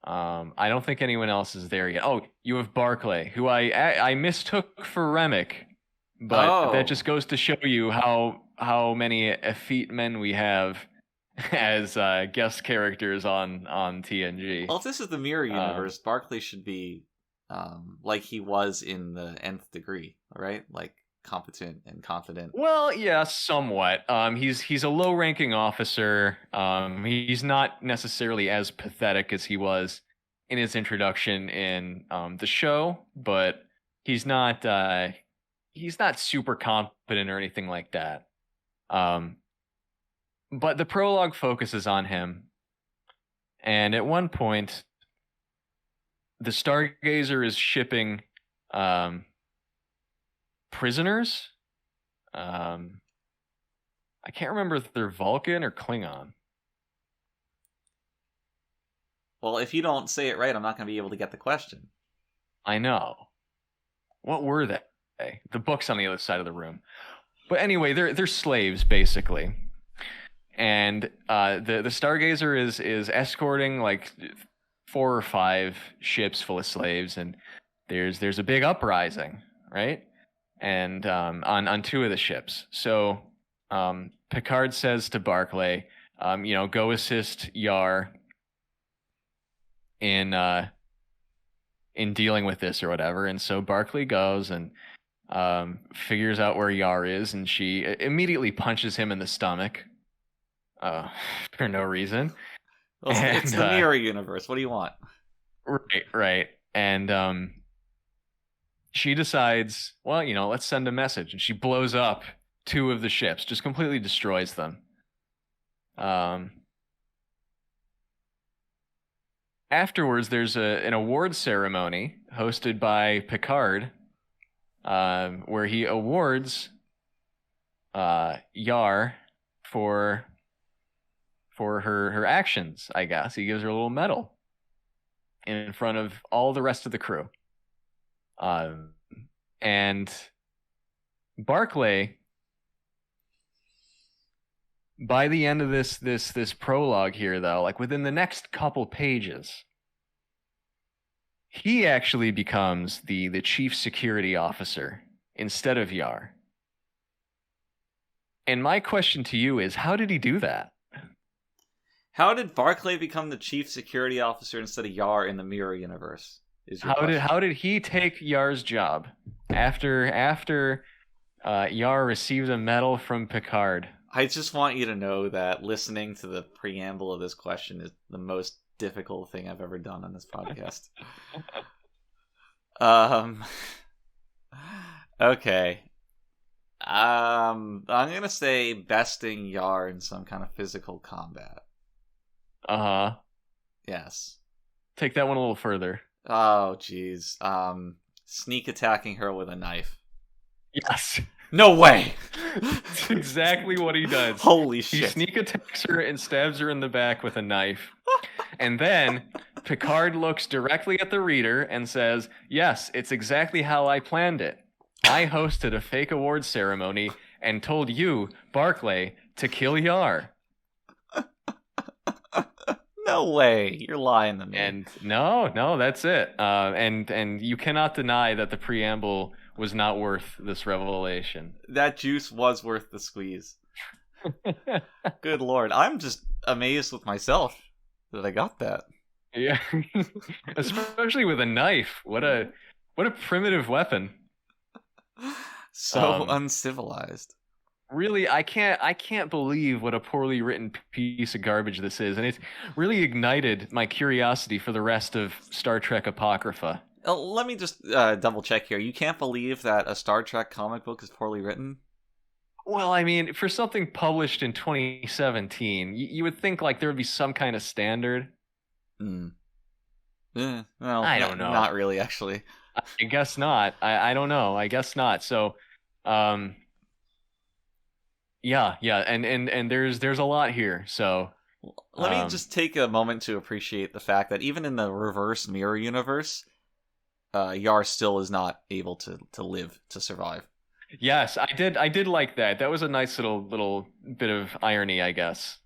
D: I don't think anyone else is there yet. Oh, you have Barclay, who I mistook for Remick, but that just goes to show you how many effete men we have as guest characters on TNG.
C: Well, if this is the mirror universe, Barclay should be like he was in the Nth Degree, right? Like competent and confident.
D: Well, yeah, somewhat. He's a low-ranking officer. He's not necessarily as pathetic as he was in his introduction in the show, but he's not super competent or anything like that. But the prologue focuses on him, and at one point, the Stargazer is shipping prisoners. I can't remember if they're Vulcan or Klingon.
C: Well, if you don't say it right, I'm not going to be able to get the question.
D: I know. What were they? The book's on the other side of the room. But anyway, they're slaves basically, and the Stargazer is escorting like 4 or 5 ships full of slaves, and there's a big uprising, right? And on 2 of the ships. So Picard says to Barclay, go assist Yar in dealing with this or whatever. And so Barclay goes and figures out where Yar is, and she immediately punches him in the stomach for no reason.
C: Well, it's the mirror universe. What do you want?
D: Right. And she decides, well, let's send a message. And she blows up 2 of the ships, just completely destroys them. Afterwards, there's an award ceremony hosted by Picard, where he awards Yar for her actions, I guess. He gives her a little medal in front of all the rest of the crew. And Barclay, by the end of this prologue here, though, like within the next couple pages, he actually becomes the chief security officer instead of Yar. And my question to you is, how did he do that?
C: How did Barclay become the chief security officer instead of Yar in the mirror universe?
D: How did he take Yar's job after Yar received a medal from Picard?
C: I just want you to know that listening to the preamble of this question is the most difficult thing I've ever done on this podcast. Okay. I'm gonna say besting Yar in some kind of physical combat.
D: Uh-huh.
C: Yes.
D: Take that one a little further.
C: Oh, jeez. Sneak attacking her with a knife.
D: Yes.
C: No way!
D: That's exactly what he does.
C: Holy shit.
D: He sneak attacks her and stabs her in the back with a knife. And then Picard looks directly at the reader and says, yes, it's exactly how I planned it. I hosted a fake award ceremony and told you, Barclay, to kill Yar.
C: No way. You're lying to me.
D: And no, that's it. And you cannot deny that the preamble was not worth this revelation.
C: That juice was worth the squeeze. Good lord. I'm just amazed with myself that I got that.
D: Yeah. Especially with a knife. What a primitive weapon.
C: So uncivilized.
D: Really, I can't believe what a poorly written piece of garbage this is, and it's really ignited my curiosity for the rest of Star Trek Apocrypha.
C: Let me just double check here. You can't believe that a Star Trek comic book is poorly written?
D: Well, I mean, for something published in 2017, you would think like there would be some kind of standard.
C: Well,
D: I don't know.
C: Not really, actually.
D: I guess not. I don't know. I guess not. So, Yeah, and there's a lot here. So
C: let me just take a moment to appreciate the fact that even in the reverse mirror universe, Yar still is not able to live, to survive.
D: Yes, I did like that. That was a nice little bit of irony, I guess.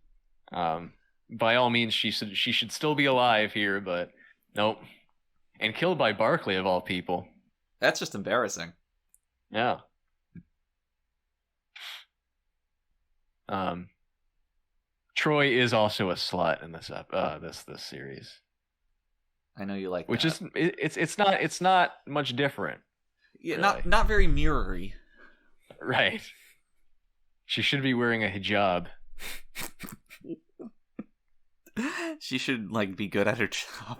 D: By all means, she should still be alive here, but nope. And killed by Barclay of all people.
C: That's just embarrassing.
D: Yeah. Troy is also a slut in this this series.
C: I know you like
D: which
C: that.
D: Is it's not much different.
C: Yeah,
D: really.
C: not very mirrory.
D: Right. She should be wearing a hijab.
C: She should be good at her job.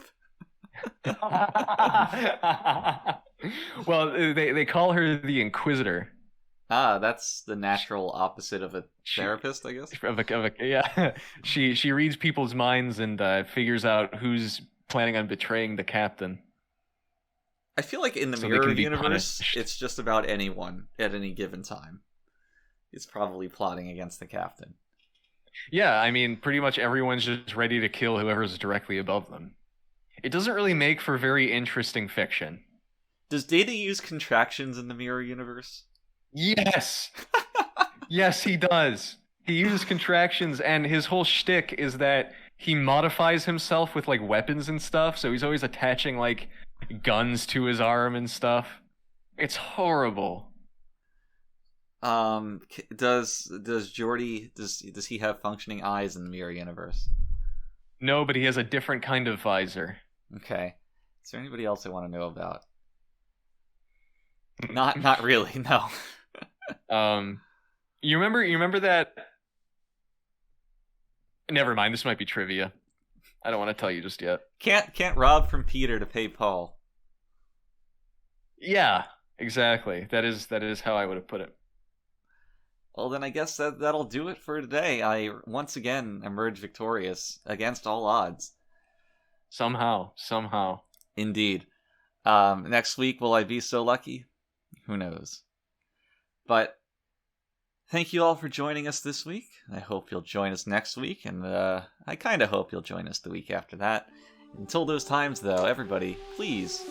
D: Well, they call her the Inquisitor.
C: Ah, that's the natural opposite of a therapist, I guess.
D: Yeah. She reads people's minds and figures out who's planning on betraying the captain.
C: I feel like in the mirror universe, it's just about anyone at any given time. It's probably plotting against the captain.
D: Yeah, I mean, pretty much everyone's just ready to kill whoever's directly above them. It doesn't really make for very interesting fiction.
C: Does Data use contractions in the mirror universe?
D: Yes! Yes, he does. He uses contractions, and his whole shtick is that he modifies himself with, weapons and stuff, so he's always attaching, guns to his arm and stuff. It's horrible.
C: Does Geordi, does he have functioning eyes in the mirror universe?
D: No, but he has a different kind of visor.
C: Okay. Is there anybody else I want to know about? Not really, no.
D: You remember that? Never mind, this might be trivia. I don't want to tell you just yet.
C: Can't rob from Peter to pay Paul.
D: Yeah, exactly. That is how I would have put it.
C: Well, then I guess that'll do it for today. I once again emerged victorious against all odds.
D: Somehow.
C: Indeed. Next week, will I be so lucky? Who knows? But thank you all for joining us this week. I hope you'll join us next week, and I kind of hope you'll join us the week after that. Until those times, though, everybody, please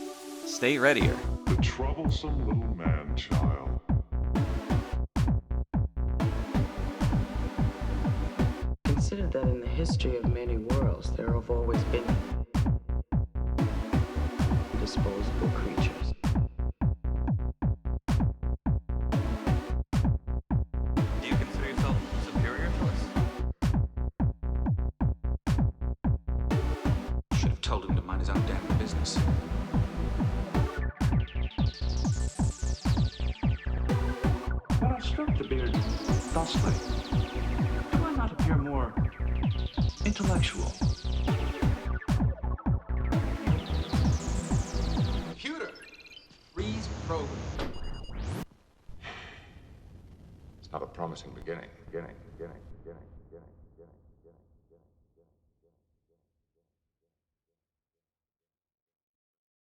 C: stay readier.
E: The troublesome little man-child.
F: Consider that in the history of many worlds, there have always been disposable creatures.
G: Do you consider yourself superior to us?
H: Should have told him to mind his own damn business.
E: But I stroked the beard thusly. Do I not appear more intellectual?
H: Computer! Freeze program.
I: It's not a promising beginning.